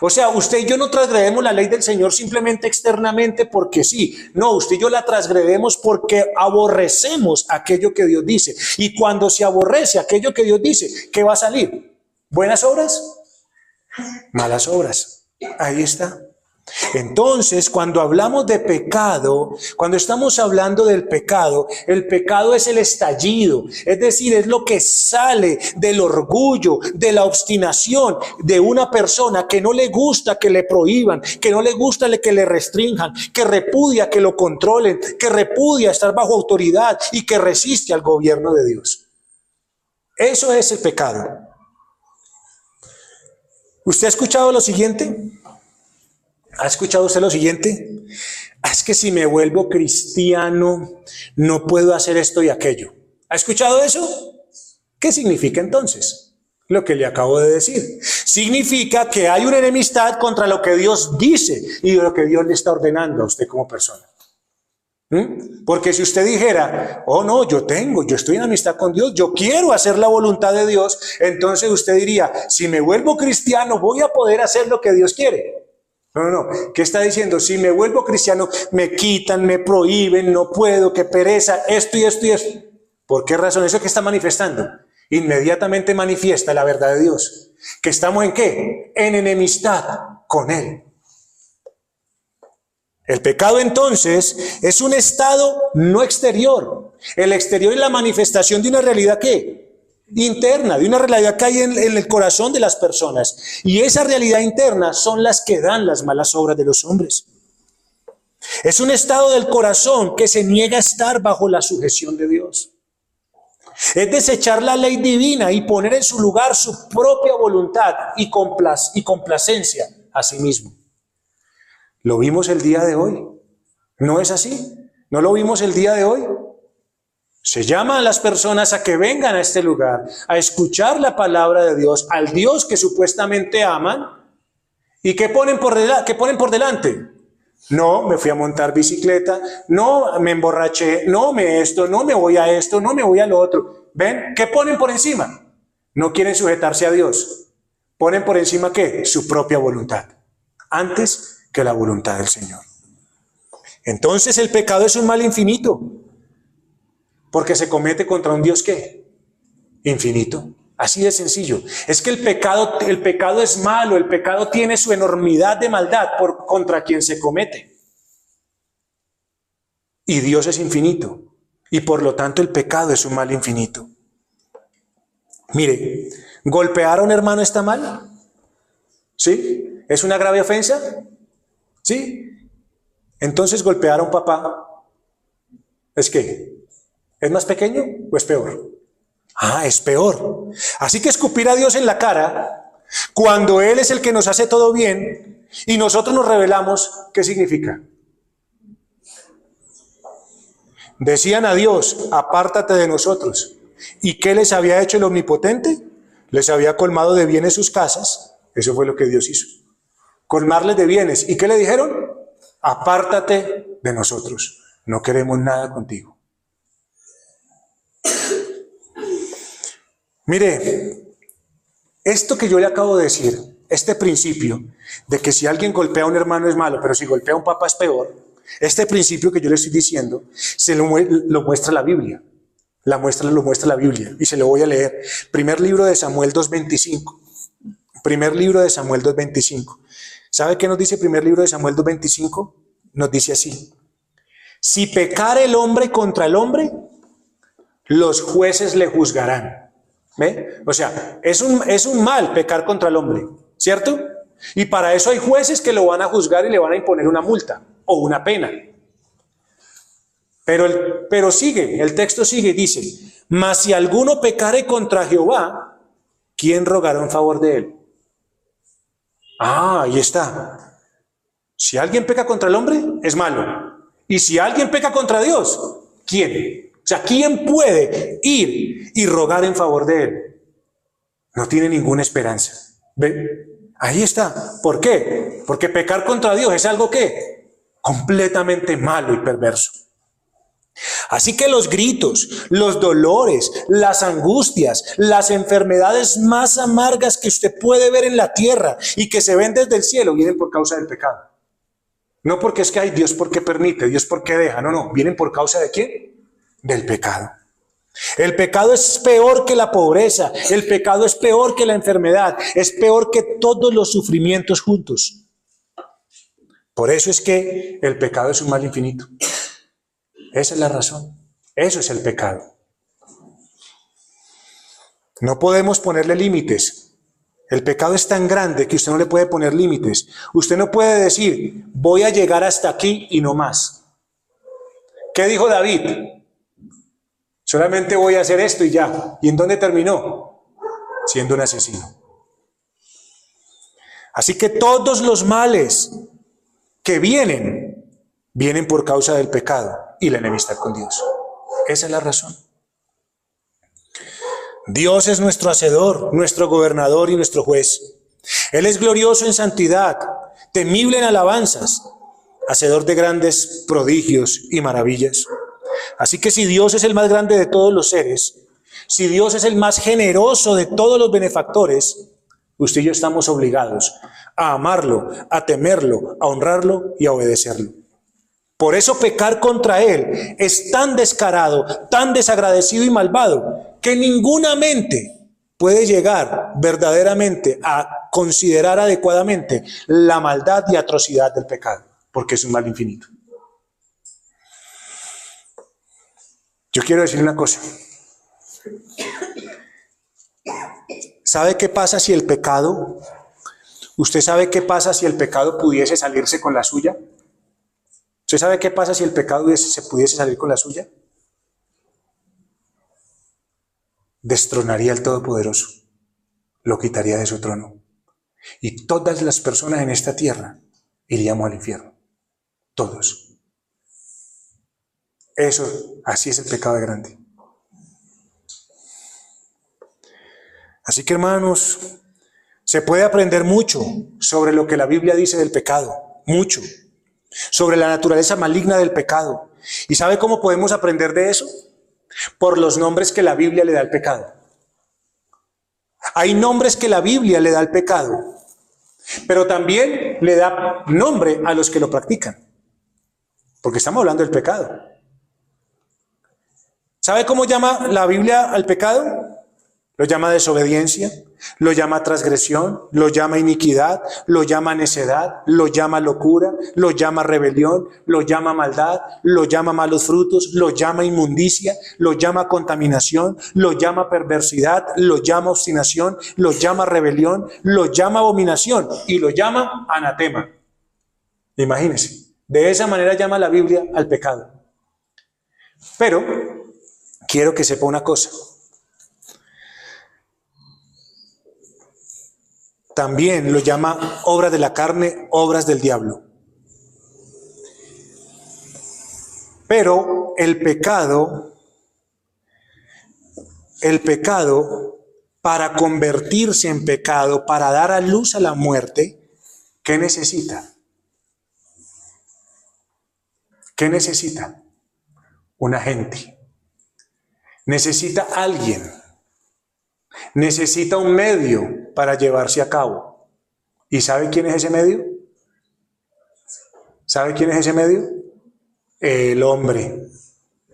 O sea, usted y yo no transgredemos la ley del Señor simplemente externamente porque sí. No, usted y yo la transgredemos porque aborrecemos aquello que Dios dice. Y cuando se aborrece aquello que Dios dice, ¿qué va a salir? ¿Buenas obras? Malas obras. Ahí está. Entonces, cuando hablamos de pecado, cuando estamos hablando del pecado, el pecado es el estallido, es decir, es lo que sale del orgullo, de la obstinación de una persona que no le gusta que le prohíban, que no le gusta que le restrinjan, que repudia que lo controlen, que repudia estar bajo autoridad y que resiste al gobierno de Dios. Eso es el pecado. ¿Usted ha escuchado lo siguiente? ¿Ha escuchado usted lo siguiente? Es que si me vuelvo cristiano, no puedo hacer esto y aquello. ¿Ha escuchado eso? ¿Qué significa entonces? Lo que le acabo de decir. Significa que hay una enemistad contra lo que Dios dice y lo que Dios le está ordenando a usted como persona. Porque si usted dijera, oh no, yo estoy en amistad con Dios, yo quiero hacer la voluntad de Dios, entonces usted diría, si me vuelvo cristiano voy a poder hacer lo que Dios quiere. No. ¿Qué está diciendo? Si me vuelvo cristiano, me quitan, me prohíben, no puedo, qué pereza, esto y esto y esto. ¿Por qué razón? ¿Eso que está manifestando? Inmediatamente manifiesta la verdad de Dios. ¿Que estamos en qué? En enemistad con Él. El pecado entonces es un estado no exterior. El exterior es la manifestación de una realidad ¿qué? Interna, de una realidad que hay en el corazón de las personas. Y esa realidad interna son las que dan las malas obras de los hombres. Es un estado del corazón que se niega a estar bajo la sujeción de Dios. Es desechar la ley divina y poner en su lugar su propia voluntad y complacencia a sí mismo. ¿Lo vimos el día de hoy? ¿No es así? ¿No lo vimos el día de hoy? Se llama a las personas a que vengan a este lugar, a escuchar la palabra de Dios, al Dios que supuestamente aman, y ¿qué ponen por delante? No, me fui a montar bicicleta, no, me emborraché, no me voy a esto, no me voy a lo otro. ¿Ven? ¿Qué ponen por encima? No quieren sujetarse a Dios. ¿Ponen por encima qué? Su propia voluntad. Antes que la voluntad del Señor. Entonces el pecado es un mal infinito, porque se comete contra un Dios ¿qué? Infinito. Así de sencillo. Es que el pecado es malo, el pecado tiene su enormidad de maldad contra quien se comete. Y Dios es infinito, y por lo tanto el pecado es un mal infinito. Mire, ¿golpear a un hermano está mal? ¿Sí? ¿Es una grave ofensa? ¿Sí? Entonces golpear a un papá, ¿es qué? ¿Es más pequeño o es peor? Es peor. Así que escupir a Dios en la cara, cuando Él es el que nos hace todo bien, y nosotros nos rebelamos, ¿qué significa? Decían a Dios, apártate de nosotros. ¿Y qué les había hecho el Omnipotente? Les había colmado de bienes sus casas. Eso fue lo que Dios hizo. Colmarles de bienes. ¿Y qué le dijeron? Apártate de nosotros. No queremos nada contigo. Mire, esto que yo le acabo de decir, este principio de que si alguien golpea a un hermano es malo, pero si golpea a un papá es peor, este principio que yo le estoy diciendo, lo muestra la Biblia. Lo muestra la Biblia. Y se lo voy a leer. Primer libro de Samuel 2:25. Primer libro de Samuel 2:25. ¿Sabe qué nos dice el primer libro de Samuel 2:25? Nos dice así. Si pecare el hombre contra el hombre, los jueces le juzgarán. ¿Ve? O sea, es un mal pecar contra el hombre, ¿cierto? Y para eso hay jueces que lo van a juzgar y le van a imponer una multa o una pena. Pero sigue, el texto sigue y dice, mas si alguno pecare contra Jehová, ¿quién rogará en favor de él? Ahí está. Si alguien peca contra el hombre, es malo. Y si alguien peca contra Dios, ¿quién? O sea, ¿quién puede ir y rogar en favor de él? No tiene ninguna esperanza. ¿Ve? Ahí está. ¿Por qué? Porque pecar contra Dios es algo ¿qué? Completamente malo y perverso. Así que los gritos, los dolores, las angustias, las enfermedades más amargas que usted puede ver en la tierra y que se ven desde el cielo, vienen por causa del pecado. No porque es que hay Dios porque permite, Dios porque deja, no, vienen por causa de ¿quién? Del pecado. El pecado es peor que la pobreza, el pecado es peor que la enfermedad, es peor que todos los sufrimientos juntos. Por eso es que el pecado es un mal infinito. Esa es la razón. Eso es el pecado. No podemos ponerle límites. El pecado es tan grande que usted no le puede poner límites. Usted no puede decir, voy a llegar hasta aquí y no más. ¿Qué dijo David? Solamente voy a hacer esto y ya. ¿Y en dónde terminó? Siendo un asesino. Así que todos los males que vienen por causa del pecado y la enemistad con Dios. Esa es la razón. Dios es nuestro hacedor, nuestro gobernador y nuestro juez. Él es glorioso en santidad, temible en alabanzas. hacedor de grandes prodigios y maravillas. Así que si Dios es el más grande de todos los seres, si Dios es el más generoso de todos los benefactores, usted y yo estamos obligados a amarlo, a temerlo, a honrarlo y a obedecerlo. Por eso pecar contra Él es tan descarado, tan desagradecido y malvado, que ninguna mente puede llegar verdaderamente a considerar adecuadamente la maldad y atrocidad del pecado, porque es un mal infinito. Yo quiero decir una cosa. ¿Sabe qué pasa si el pecado, usted sabe qué pasa si el pecado pudiese salirse con la suya? ¿Usted sabe qué pasa si el pecado se pudiese salir con la suya? Destronaría al Todopoderoso, lo quitaría de su trono. Y todas las personas en esta tierra iríamos al infierno. Todos. Eso, así es el pecado grande. Así que, hermanos, se puede aprender mucho sobre lo que la Biblia dice del pecado. Mucho. Sobre la naturaleza maligna del pecado. ¿Y sabe cómo podemos aprender de eso? Por los nombres que la Biblia le da al pecado. Hay nombres que la Biblia le da al pecado, pero también le da nombre a los que lo practican, porque estamos hablando del pecado. ¿Sabe cómo llama la Biblia al pecado? Lo llama desobediencia, lo llama transgresión, lo llama iniquidad, lo llama necedad, lo llama locura, lo llama rebelión, lo llama maldad, lo llama malos frutos, lo llama inmundicia, lo llama contaminación, lo llama perversidad, lo llama obstinación, lo llama rebelión, lo llama abominación y lo llama anatema. Imagínense, de esa manera llama la Biblia al pecado. Pero quiero que sepa una cosa. También lo llama obras de la carne, obras del diablo. Pero el pecado, para convertirse en pecado, para dar a luz a la muerte, ¿qué necesita? ¿Qué necesita? Un agente. Necesita alguien. Necesita un medio para llevarse a cabo. ¿Y sabe quién es ese medio? ¿Sabe quién es ese medio? El hombre.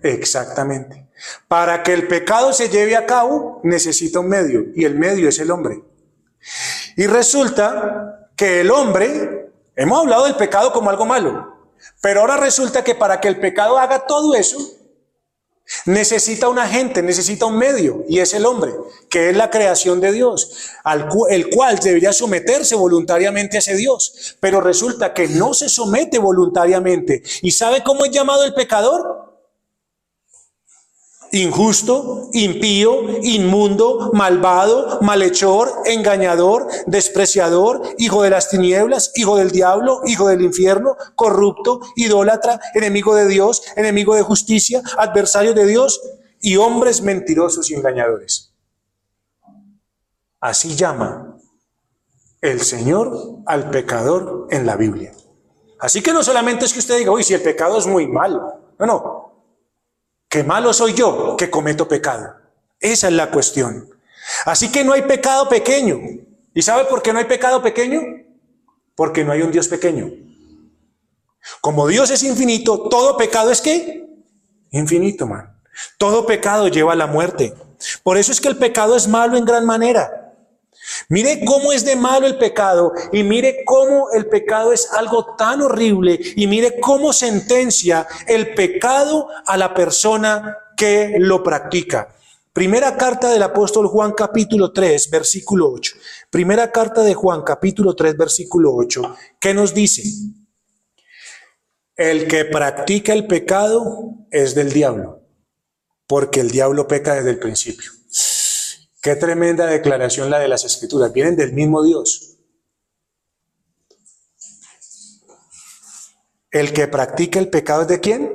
Exactamente. Para que el pecado se lleve a cabo, necesita un medio, y el medio es el hombre. Y resulta que el hombre, hemos hablado del pecado como algo malo, pero ahora resulta que para que el pecado haga todo eso, necesita un agente, necesita un medio, y es el hombre, que es la creación de Dios, el cual debería someterse voluntariamente a ese Dios, pero resulta que no se somete voluntariamente. ¿Y sabe cómo es llamado el pecador? Injusto, impío, inmundo, malvado, malhechor, engañador, despreciador, hijo de las tinieblas, hijo del diablo, hijo del infierno, corrupto, idólatra, enemigo de Dios, enemigo de justicia, adversario de Dios y hombres mentirosos y engañadores. Así llama el Señor al pecador en la Biblia. Así que no solamente es que usted diga, uy, si el pecado es muy malo. No. Qué malo soy yo que cometo pecado. Esa es la cuestión. Así que no hay pecado pequeño. ¿Y sabe por qué no hay pecado pequeño? Porque no hay un Dios pequeño. Como Dios es infinito, todo pecado es ¿qué? Infinito, man. Todo pecado lleva a la muerte. Por eso es que el pecado es malo en gran manera. Mire cómo es de malo el pecado, y mire cómo el pecado es algo tan horrible, y mire cómo sentencia el pecado a la persona que lo practica. Primera carta del apóstol Juan capítulo 3 versículo 8. Primera carta de Juan capítulo 3 versículo 8. ¿Qué nos dice? El que practica el pecado es del diablo, porque el diablo peca desde el principio. Qué tremenda declaración la de las Escrituras. Vienen del mismo Dios. El que practica el pecado es ¿de quién?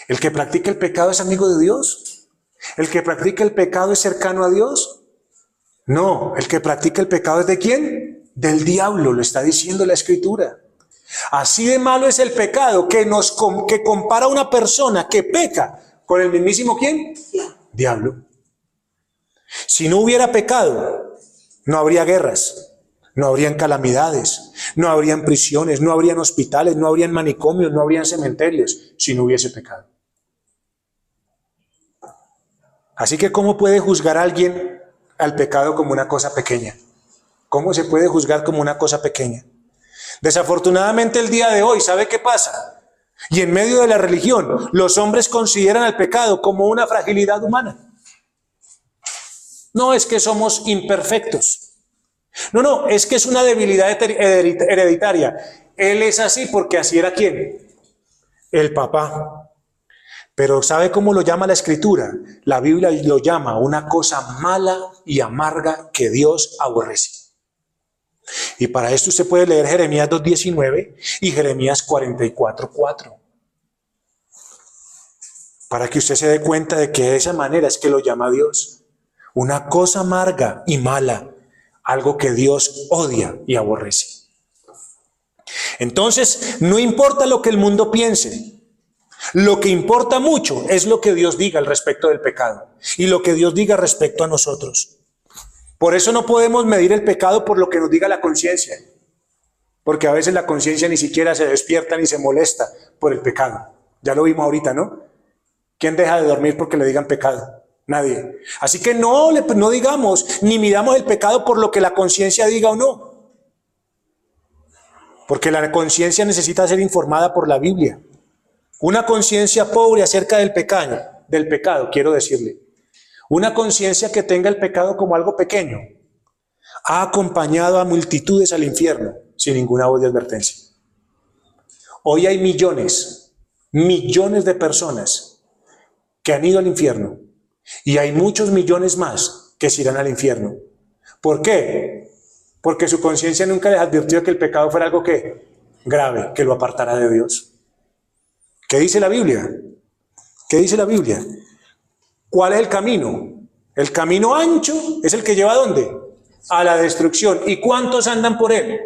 El que practica el pecado es amigo de Dios. El que practica el pecado es cercano a Dios. No, el que practica el pecado es ¿de quién? Del diablo, lo está diciendo la Escritura. Así de malo es el pecado que compara a una persona que peca con el mismísimo ¿quién? Diablo. Si no hubiera pecado, no habría guerras, no habrían calamidades, no habrían prisiones, no habrían hospitales, no habrían manicomios, no habrían cementerios, si no hubiese pecado. Así que ¿cómo puede juzgar a alguien al pecado como una cosa pequeña? ¿Cómo se puede juzgar como una cosa pequeña? Desafortunadamente el día de hoy, ¿sabe qué pasa? Y en medio de la religión, los hombres consideran al pecado como una fragilidad humana. No es que somos imperfectos. No, es que es una debilidad hereditaria. Él es así porque así era ¿quién? El papá. Pero ¿sabe cómo lo llama la Escritura? La Biblia lo llama una cosa mala y amarga que Dios aborrece. Y para esto usted puede leer Jeremías 2:19 y Jeremías 44:4. Para que usted se dé cuenta de que de esa manera es que lo llama Dios. Una cosa amarga y mala, algo que Dios odia y aborrece. Entonces, no importa lo que el mundo piense, lo que importa mucho es lo que Dios diga al respecto del pecado y lo que Dios diga respecto a nosotros. Por eso no podemos medir el pecado por lo que nos diga la conciencia, porque a veces la conciencia ni siquiera se despierta ni se molesta por el pecado. Ya lo vimos ahorita, ¿no? ¿Quién deja de dormir porque le digan pecado? Nadie. Así que no digamos ni midamos el pecado por lo que la conciencia diga o no. Porque la conciencia necesita ser informada por la Biblia. Una conciencia pobre acerca del pecado, quiero decirle. Una conciencia que tenga el pecado como algo pequeño ha acompañado a multitudes al infierno sin ninguna voz de advertencia. Hoy hay millones de personas que han ido al infierno. Y hay muchos millones más que se irán al infierno. ¿Por qué? Porque su conciencia nunca les advirtió que el pecado fuera algo que grave, que lo apartara de Dios. ¿Qué dice la Biblia? ¿Qué dice la Biblia? ¿Cuál es el camino? El camino ancho es el que lleva ¿a dónde? A la destrucción. ¿Y cuántos andan por él?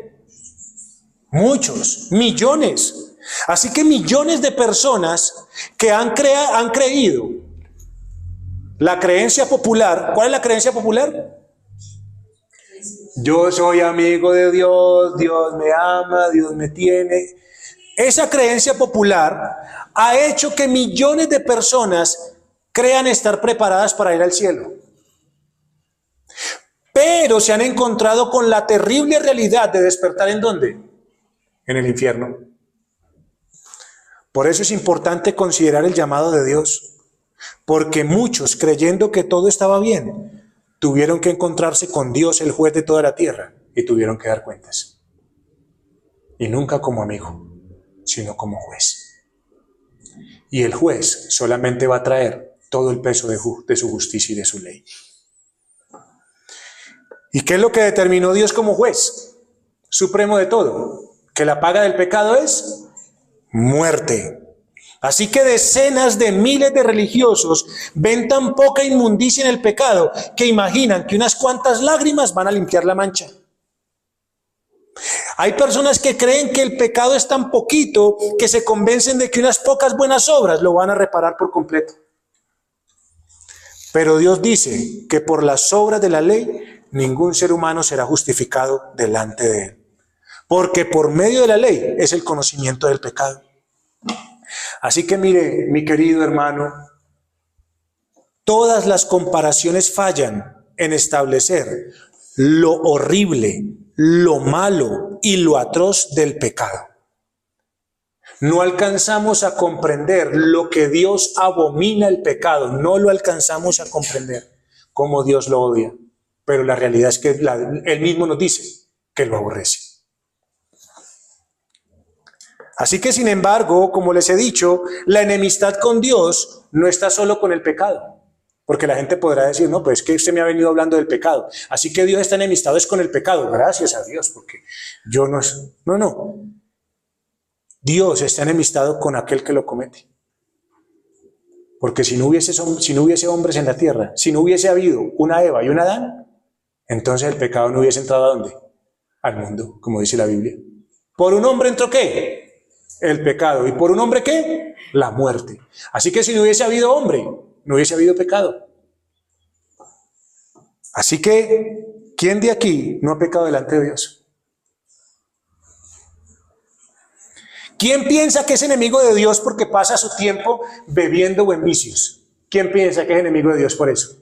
Muchos, millones. Así que millones de personas que han creído la creencia popular. ¿Cuál es la creencia popular? Yo soy amigo de Dios, Dios me ama, Dios me tiene. Esa creencia popular ha hecho que millones de personas crean estar preparadas para ir al cielo. Pero se han encontrado con la terrible realidad de despertar ¿en dónde? En el infierno. Por eso es importante considerar el llamado de Dios. Porque muchos, creyendo que todo estaba bien, tuvieron que encontrarse con Dios, el juez de toda la tierra, y tuvieron que dar cuentas. Y nunca como amigo, sino como juez. Y el juez solamente va a traer todo el peso de su justicia y de su ley. ¿Y qué es lo que determinó Dios como juez supremo de todo? Que la paga del pecado es muerte. Así que decenas de miles de religiosos ven tan poca inmundicia en el pecado que imaginan que unas cuantas lágrimas van a limpiar la mancha. Hay personas que creen que el pecado es tan poquito que se convencen de que unas pocas buenas obras lo van a reparar por completo. Pero Dios dice que por las obras de la ley ningún ser humano será justificado delante de él. Porque por medio de la ley es el conocimiento del pecado. Así que mire, mi querido hermano, todas las comparaciones fallan en establecer lo horrible, lo malo y lo atroz del pecado. No alcanzamos a comprender lo que Dios abomina el pecado, no lo alcanzamos a comprender como Dios lo odia. Pero la realidad es que Él mismo nos dice que lo aborrece. Así que, sin embargo, como les he dicho, la enemistad con Dios no está solo con el pecado. Porque la gente podrá decir, no, pues es que usted me ha venido hablando del pecado. Así que Dios está enemistado es con el pecado. Gracias a Dios, porque yo no... No. Dios está enemistado con aquel que lo comete. Porque si no hubiese hombres en la tierra, si no hubiese habido una Eva y un Adán, entonces el pecado no hubiese entrado ¿a dónde? Al mundo, como dice la Biblia. Por un hombre entró ¿qué? El pecado. ¿Y por un hombre qué? La muerte. Así que si no hubiese habido hombre, no hubiese habido pecado. Así que, ¿quién de aquí no ha pecado delante de Dios? ¿Quién piensa que es enemigo de Dios porque pasa su tiempo bebiendo o en vicios? ¿Quién piensa que es enemigo de Dios por eso?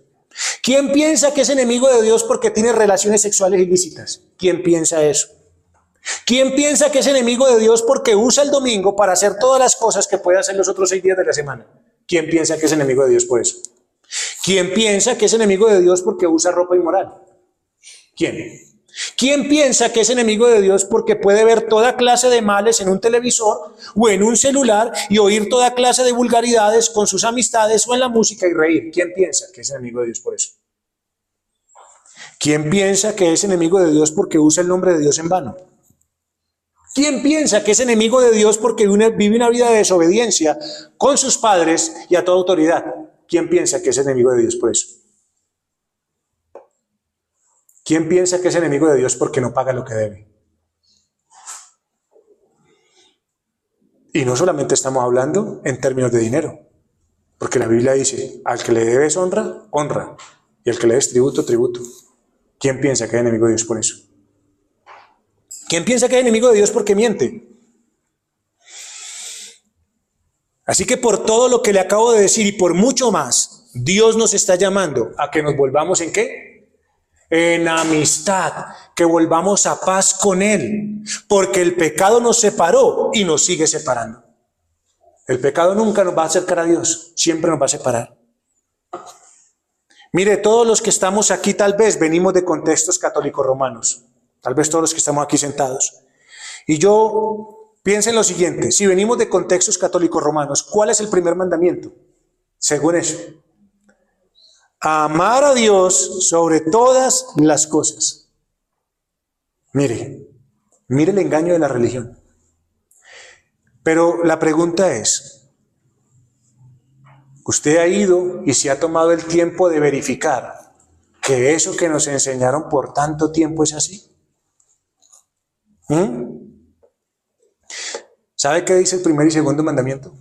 ¿Quién piensa que es enemigo de Dios porque tiene relaciones sexuales ilícitas? ¿Quién piensa eso? ¿Quién piensa que es enemigo de Dios porque usa el domingo para hacer todas las cosas que puede hacer los otros 6 días de la semana? ¿Quién piensa que es enemigo de Dios por eso? ¿Quién piensa que es enemigo de Dios porque usa ropa inmoral? ¿Quién? ¿Quién piensa que es enemigo de Dios porque puede ver toda clase de males en un televisor o en un celular y oír toda clase de vulgaridades con sus amistades o en la música y reír? ¿Quién piensa que es enemigo de Dios por eso? ¿Quién piensa que es enemigo de Dios porque usa el nombre de Dios en vano? ¿Quién piensa que es enemigo de Dios porque vive una vida de desobediencia con sus padres y a toda autoridad? ¿Quién piensa que es enemigo de Dios por eso? ¿Quién piensa que es enemigo de Dios porque no paga lo que debe? Y no solamente estamos hablando en términos de dinero, porque la Biblia dice, al que le debes honra, honra, y al que le des tributo, tributo. ¿Quién piensa que es enemigo de Dios por eso? ¿Quién piensa que es enemigo de Dios porque miente? Así que por todo lo que le acabo de decir y por mucho más, Dios nos está llamando a que nos volvamos ¿en qué? En amistad, que volvamos a paz con Él, porque el pecado nos separó y nos sigue separando. El pecado nunca nos va a acercar a Dios, siempre nos va a separar. Mire, todos los que estamos aquí tal vez venimos de contextos católicos romanos, tal vez todos los que estamos aquí sentados. Y yo pienso en lo siguiente, si venimos de contextos católicos romanos, ¿cuál es el primer mandamiento? Según eso. Amar a Dios sobre todas las cosas. Mire el engaño de la religión. Pero la pregunta es, ¿usted ha ido y se ha tomado el tiempo de verificar que eso que nos enseñaron por tanto tiempo es así? ¿Sabe qué dice el primer y segundo mandamiento?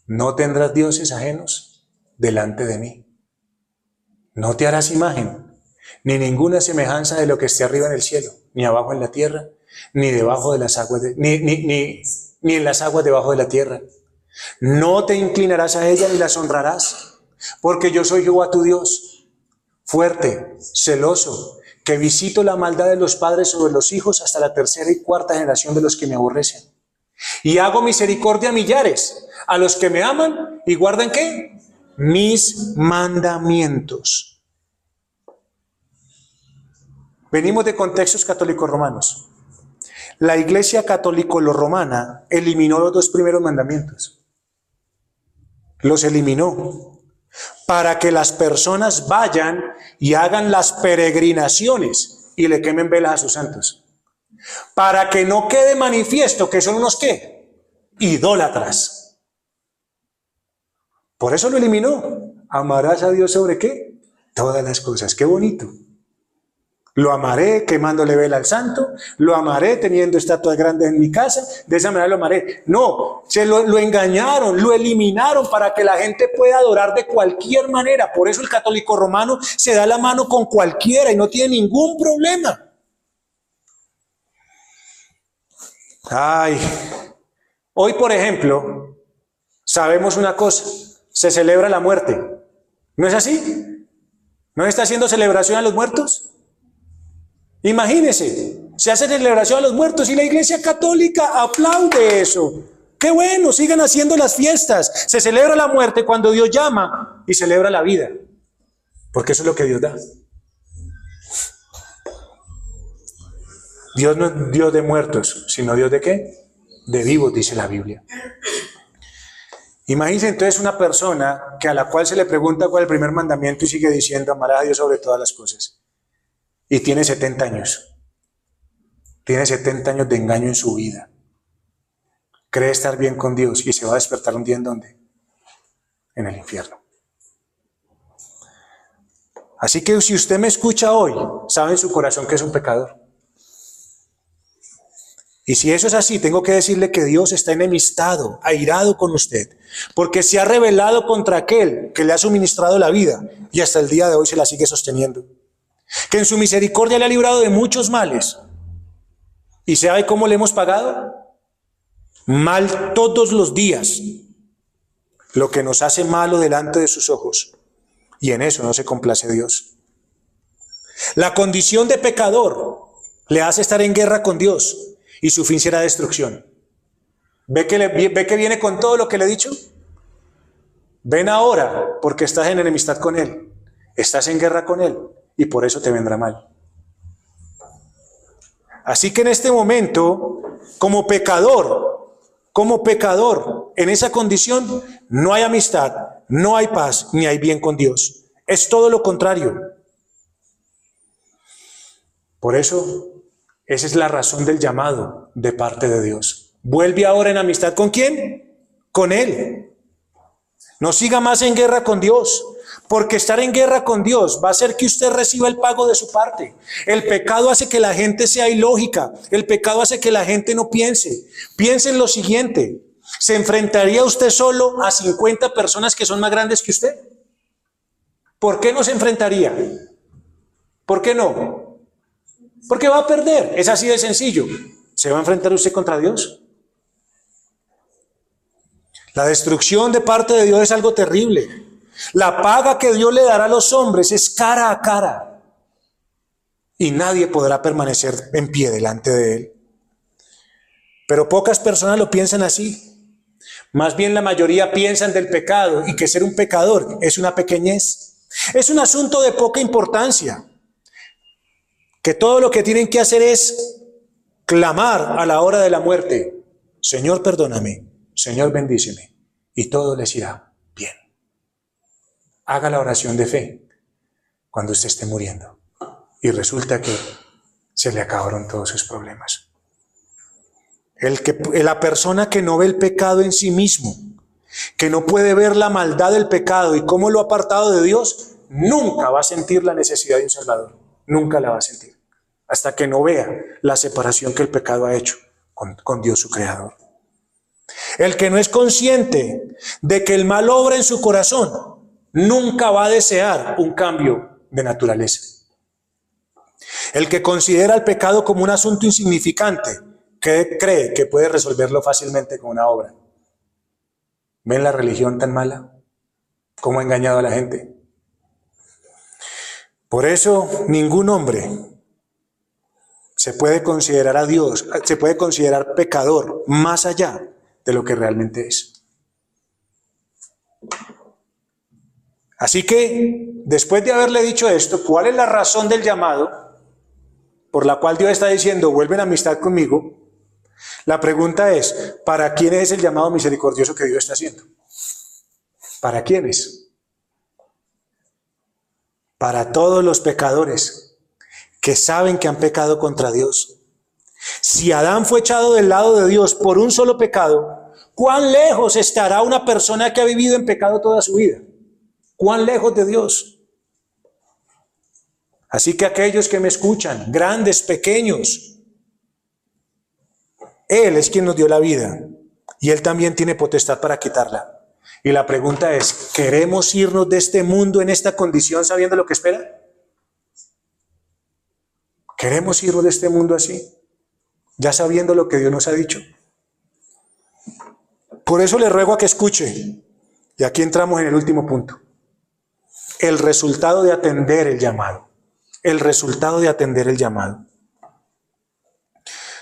No tendrás dioses ajenos delante de mí. No te harás imagen, ni ninguna semejanza de lo que esté arriba en el cielo, ni abajo en la tierra, ni debajo de las aguas, ni en las aguas debajo de la tierra. No te inclinarás a ella ni las honrarás, porque yo soy Jehová tu Dios, fuerte, celoso, que visito la maldad de los padres sobre los hijos hasta la tercera y cuarta generación de los que me aborrecen. Y hago misericordia a millares, a los que me aman y guardan ¿qué? Mis mandamientos. Venimos de contextos católicos romanos. La Iglesia católico-romana eliminó los 2 primeros mandamientos. Los eliminó para que las personas vayan y hagan las peregrinaciones y le quemen velas a sus santos. Para que no quede manifiesto que son unos ¿qué? Idólatras. Por eso lo eliminó. Amarás a Dios sobre ¿qué? Todas las cosas. Qué bonito. Lo amaré quemándole vela al santo, lo amaré teniendo estatuas grandes en mi casa, de esa manera lo amaré. No, lo engañaron, lo eliminaron para que la gente pueda adorar de cualquier manera. Por eso el católico romano se da la mano con cualquiera y no tiene ningún problema. Ay, hoy por ejemplo, sabemos una cosa, se celebra la muerte. ¿No es así? ¿No está haciendo celebración a los muertos? Imagínense, se hace celebración a los muertos y la Iglesia Católica aplaude eso. ¡Qué bueno! Sigan haciendo las fiestas. Se celebra la muerte cuando Dios llama y celebra la vida. Porque eso es lo que Dios da. Dios no es Dios de muertos, sino Dios de ¿qué? De vivos, dice la Biblia. Imagínense entonces una persona que a la cual se le pregunta cuál es el primer mandamiento y sigue diciendo amarás a Dios sobre todas las cosas. Y tiene 70 años. Tiene 70 años de engaño en su vida. Cree estar bien con Dios y se va a despertar un día ¿en dónde? En el infierno. Así que si usted me escucha hoy, sabe en su corazón que es un pecador. Y si eso es así, tengo que decirle que Dios está enemistado, airado con usted, porque se ha rebelado contra aquel que le ha suministrado la vida y hasta el día de hoy se la sigue sosteniendo. Que en su misericordia le ha librado de muchos males. ¿Y sabe cómo le hemos pagado? Mal todos los días, lo que nos hace malo delante de sus ojos. Y en eso no se complace Dios. La condición de pecador le hace estar en guerra con Dios y su fin será destrucción. ¿Ve que viene con todo lo que le he dicho? Ven ahora porque estás en enemistad con Él, estás en guerra con Él y por eso te vendrá mal. Así que en este momento, como pecador, en esa condición, no hay amistad, no hay paz, ni hay bien con Dios. Es todo lo contrario. Por eso, esa es la razón del llamado de parte de Dios. Vuelve ahora en amistad. ¿Con quién? Con Él. No siga más en guerra con Dios, porque estar en guerra con Dios va a hacer que usted reciba el pago de su parte. El pecado hace que la gente sea ilógica. El pecado hace que la gente no piense. Piense en lo siguiente. ¿Se enfrentaría usted solo a 50 personas que son más grandes que usted? ¿Por qué no se enfrentaría? ¿Por qué no? Porque va a perder. Es así de sencillo. ¿Se va a enfrentar usted contra Dios? La destrucción de parte de Dios es algo terrible. La paga que Dios le dará a los hombres es cara a cara. Y nadie podrá permanecer en pie delante de Él. Pero pocas personas lo piensan así. Más bien la mayoría piensan del pecado y que ser un pecador es una pequeñez. Es un asunto de poca importancia. Que todo lo que tienen que hacer es clamar a la hora de la muerte: Señor, perdóname, Señor, bendíceme, y todo les irá bien. Haga la oración de fe cuando usted esté muriendo y resulta que se le acabaron todos sus problemas. La persona que no ve el pecado en sí mismo, que no puede ver la maldad del pecado y cómo lo ha apartado de Dios, nunca va a sentir la necesidad de un Salvador. Nunca la va a sentir, hasta que no vea la separación que el pecado ha hecho con Dios su Creador. El que no es consciente de que el mal obra en su corazón, nunca va a desear un cambio de naturaleza. El que considera el pecado como un asunto insignificante, que cree que puede resolverlo fácilmente con una obra. ¿Ven la religión tan mala? ¿Cómo ha engañado a la gente? Por eso ningún hombre se puede considerar a Dios, se puede considerar pecador más allá de lo que realmente es. Así que, después de haberle dicho esto, ¿cuál es la razón del llamado por la cual Dios está diciendo, vuelven a amistad conmigo? La pregunta es, ¿para quién es el llamado misericordioso que Dios está haciendo? ¿Para quiénes? Para todos los pecadores que saben que han pecado contra Dios. Si Adán fue echado del lado de Dios por un solo pecado, ¿cuán lejos estará una persona que ha vivido en pecado toda su vida? ¿Cuán lejos de Dios? Así que aquellos que me escuchan, grandes, pequeños, Él es quien nos dio la vida y Él también tiene potestad para quitarla. Y la pregunta es, ¿queremos irnos de este mundo en esta condición sabiendo lo que espera? ¿Queremos irnos de este mundo así? Ya sabiendo lo que Dios nos ha dicho. Por eso le ruego a que escuche. Y aquí entramos en el último punto. El resultado de atender el llamado. El resultado de atender el llamado.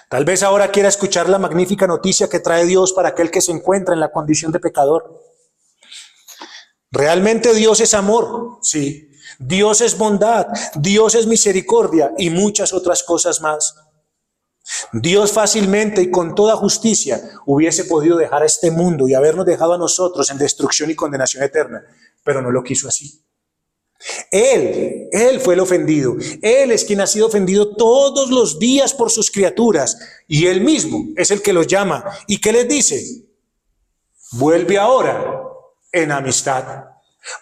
Tal vez ahora quiera escuchar la magnífica noticia que trae Dios para aquel que se encuentra en la condición de pecador. Realmente Dios es amor, sí. Dios es bondad, Dios es misericordia y muchas otras cosas más. Dios fácilmente y con toda justicia hubiese podido dejar a este mundo y habernos dejado a nosotros en destrucción y condenación eterna, pero no lo quiso así. Él fue el ofendido. Él es quien ha sido ofendido todos los días por sus criaturas y Él mismo es el que los llama. ¿Y qué les dice? Vuelve ahora en amistad.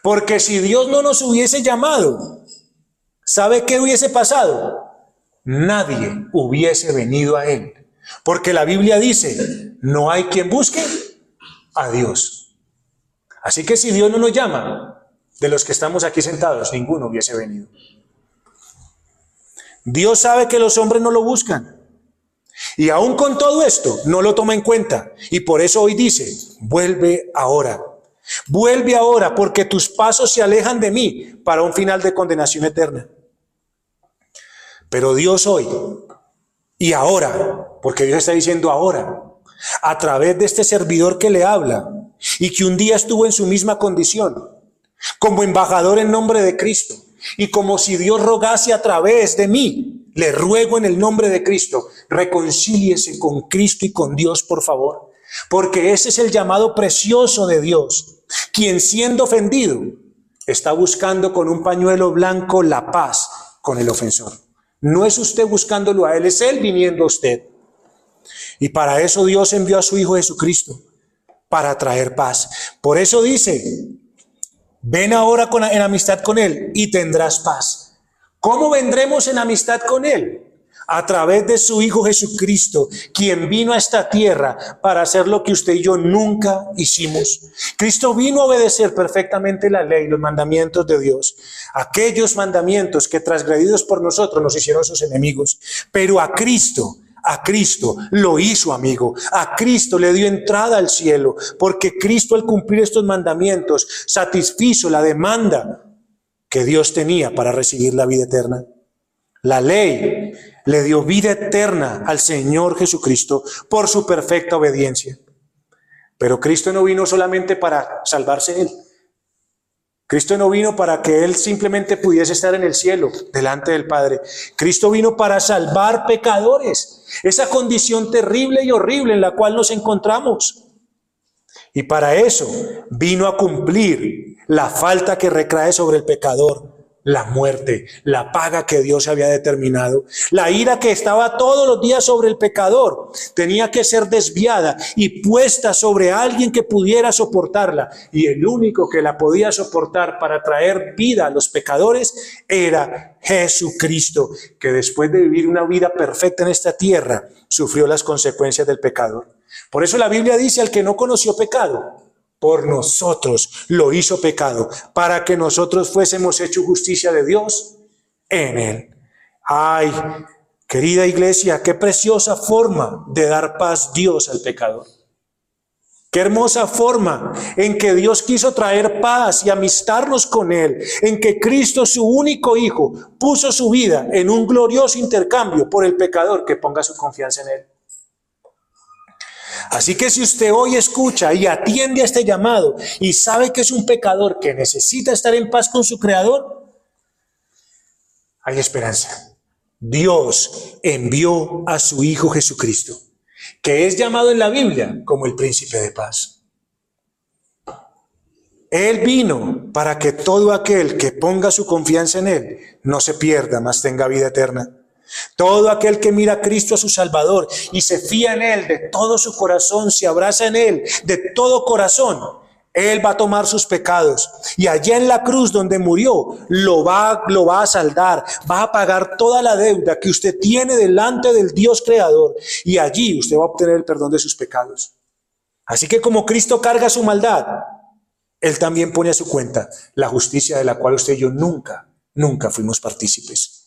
Porque si Dios no nos hubiese llamado, ¿sabe qué hubiese pasado? Nadie hubiese venido a Él. Porque la Biblia dice, no hay quien busque a Dios. Así que si Dios no nos llama, de los que estamos aquí sentados, ninguno hubiese venido. Dios sabe que los hombres no lo buscan. Y aún con todo esto, no lo toma en cuenta. Y por eso hoy dice, vuelve ahora. Vuelve ahora, porque tus pasos se alejan de mí para un final de condenación eterna. Pero Dios hoy y ahora, porque Dios está diciendo ahora, a través de este servidor que le habla y que un día estuvo en su misma condición, como embajador en nombre de Cristo, y como si Dios rogase a través de mí, le ruego en el nombre de Cristo, reconcíliese con Cristo y con Dios, por favor, porque ese es el llamado precioso de Dios, quien siendo ofendido está buscando con un pañuelo blanco la paz con el ofensor. No es usted buscándolo a él, es él viniendo a usted. Y para eso Dios envió a su Hijo Jesucristo, para traer paz. Por eso dice, ven ahora en amistad con él y tendrás paz. ¿Cómo vendremos en amistad con él? A través de su Hijo Jesucristo, quien vino a esta tierra para hacer lo que usted y yo nunca hicimos. Cristo vino a obedecer perfectamente la ley, los mandamientos de Dios. Aquellos mandamientos que transgredidos por nosotros nos hicieron sus enemigos. Pero a Cristo lo hizo amigo, a Cristo le dio entrada al cielo, porque Cristo al cumplir estos mandamientos satisfizo la demanda que Dios tenía para recibir la vida eterna. La ley le dio vida eterna al Señor Jesucristo por su perfecta obediencia. Pero Cristo no vino solamente para salvarse él. Cristo no vino para que él simplemente pudiese estar en el cielo delante del Padre. Cristo vino para salvar pecadores, esa condición terrible y horrible en la cual nos encontramos. Y para eso vino a cumplir la falta que recae sobre el pecador, la muerte, la paga que Dios había determinado. La ira que estaba todos los días sobre el pecador tenía que ser desviada y puesta sobre alguien que pudiera soportarla. Y el único que la podía soportar para traer vida a los pecadores era Jesucristo, que después de vivir una vida perfecta en esta tierra, sufrió las consecuencias del pecado. Por eso la Biblia dice, al que no conoció pecado, por nosotros lo hizo pecado, para que nosotros fuésemos hecho justicia de Dios en él. Ay, querida iglesia, qué preciosa forma de dar paz Dios al pecador. Qué hermosa forma en que Dios quiso traer paz y amistarnos con él, en que Cristo, su único Hijo, puso su vida en un glorioso intercambio por el pecador que ponga su confianza en él. Así que si usted hoy escucha y atiende a este llamado y sabe que es un pecador que necesita estar en paz con su Creador, hay esperanza. Dios envió a su Hijo Jesucristo, que es llamado en la Biblia como el Príncipe de Paz. Él vino para que todo aquel que ponga su confianza en él no se pierda, mas tenga vida eterna. Todo aquel que mira a Cristo a su Salvador y se fía en él de todo su corazón, se abraza en él de todo corazón, él va a tomar sus pecados y allá en la cruz donde murió lo va a saldar, va a pagar toda la deuda que usted tiene delante del Dios Creador y allí usted va a obtener el perdón de sus pecados. Así que como Cristo carga su maldad, él también pone a su cuenta la justicia de la cual usted y yo nunca fuimos partícipes.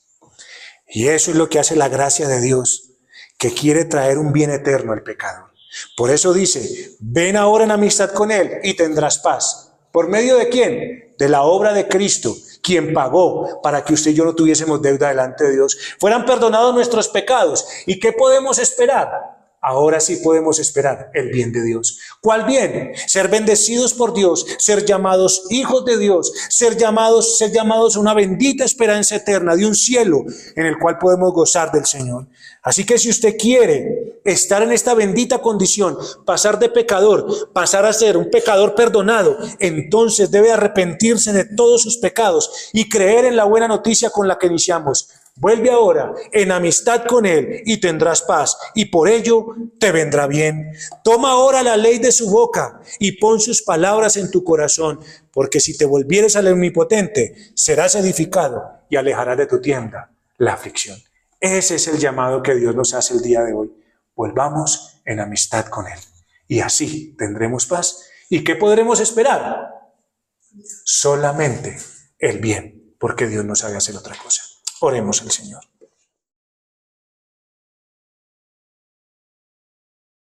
Y eso es lo que hace la gracia de Dios, que quiere traer un bien eterno al pecador. Por eso dice, ven ahora en amistad con él y tendrás paz. ¿Por medio de quién? De la obra de Cristo, quien pagó para que usted y yo no tuviésemos deuda delante de Dios. Fueran perdonados nuestros pecados. ¿Y qué podemos esperar? Ahora sí podemos esperar el bien de Dios. ¿Cuál bien? Ser bendecidos por Dios, ser llamados hijos de Dios, ser llamados a una bendita esperanza eterna de un cielo en el cual podemos gozar del Señor. Así que si usted quiere estar en esta bendita condición, pasar de pecador, pasar a ser un pecador perdonado, entonces debe arrepentirse de todos sus pecados y creer en la buena noticia con la que iniciamos. Vuelve ahora en amistad con él y tendrás paz, y por ello te vendrá bien. Toma ahora la ley de su boca y pon sus palabras en tu corazón, porque si te volvieres al Omnipotente, serás edificado y alejarás de tu tienda la aflicción. Ese es el llamado que Dios nos hace el día de hoy. volvamos en amistad con Él. Y así tendremos paz. ¿Y qué podremos esperar? Solamente el bien, porque Dios no sabe hacer otra cosa. Oremos al Señor.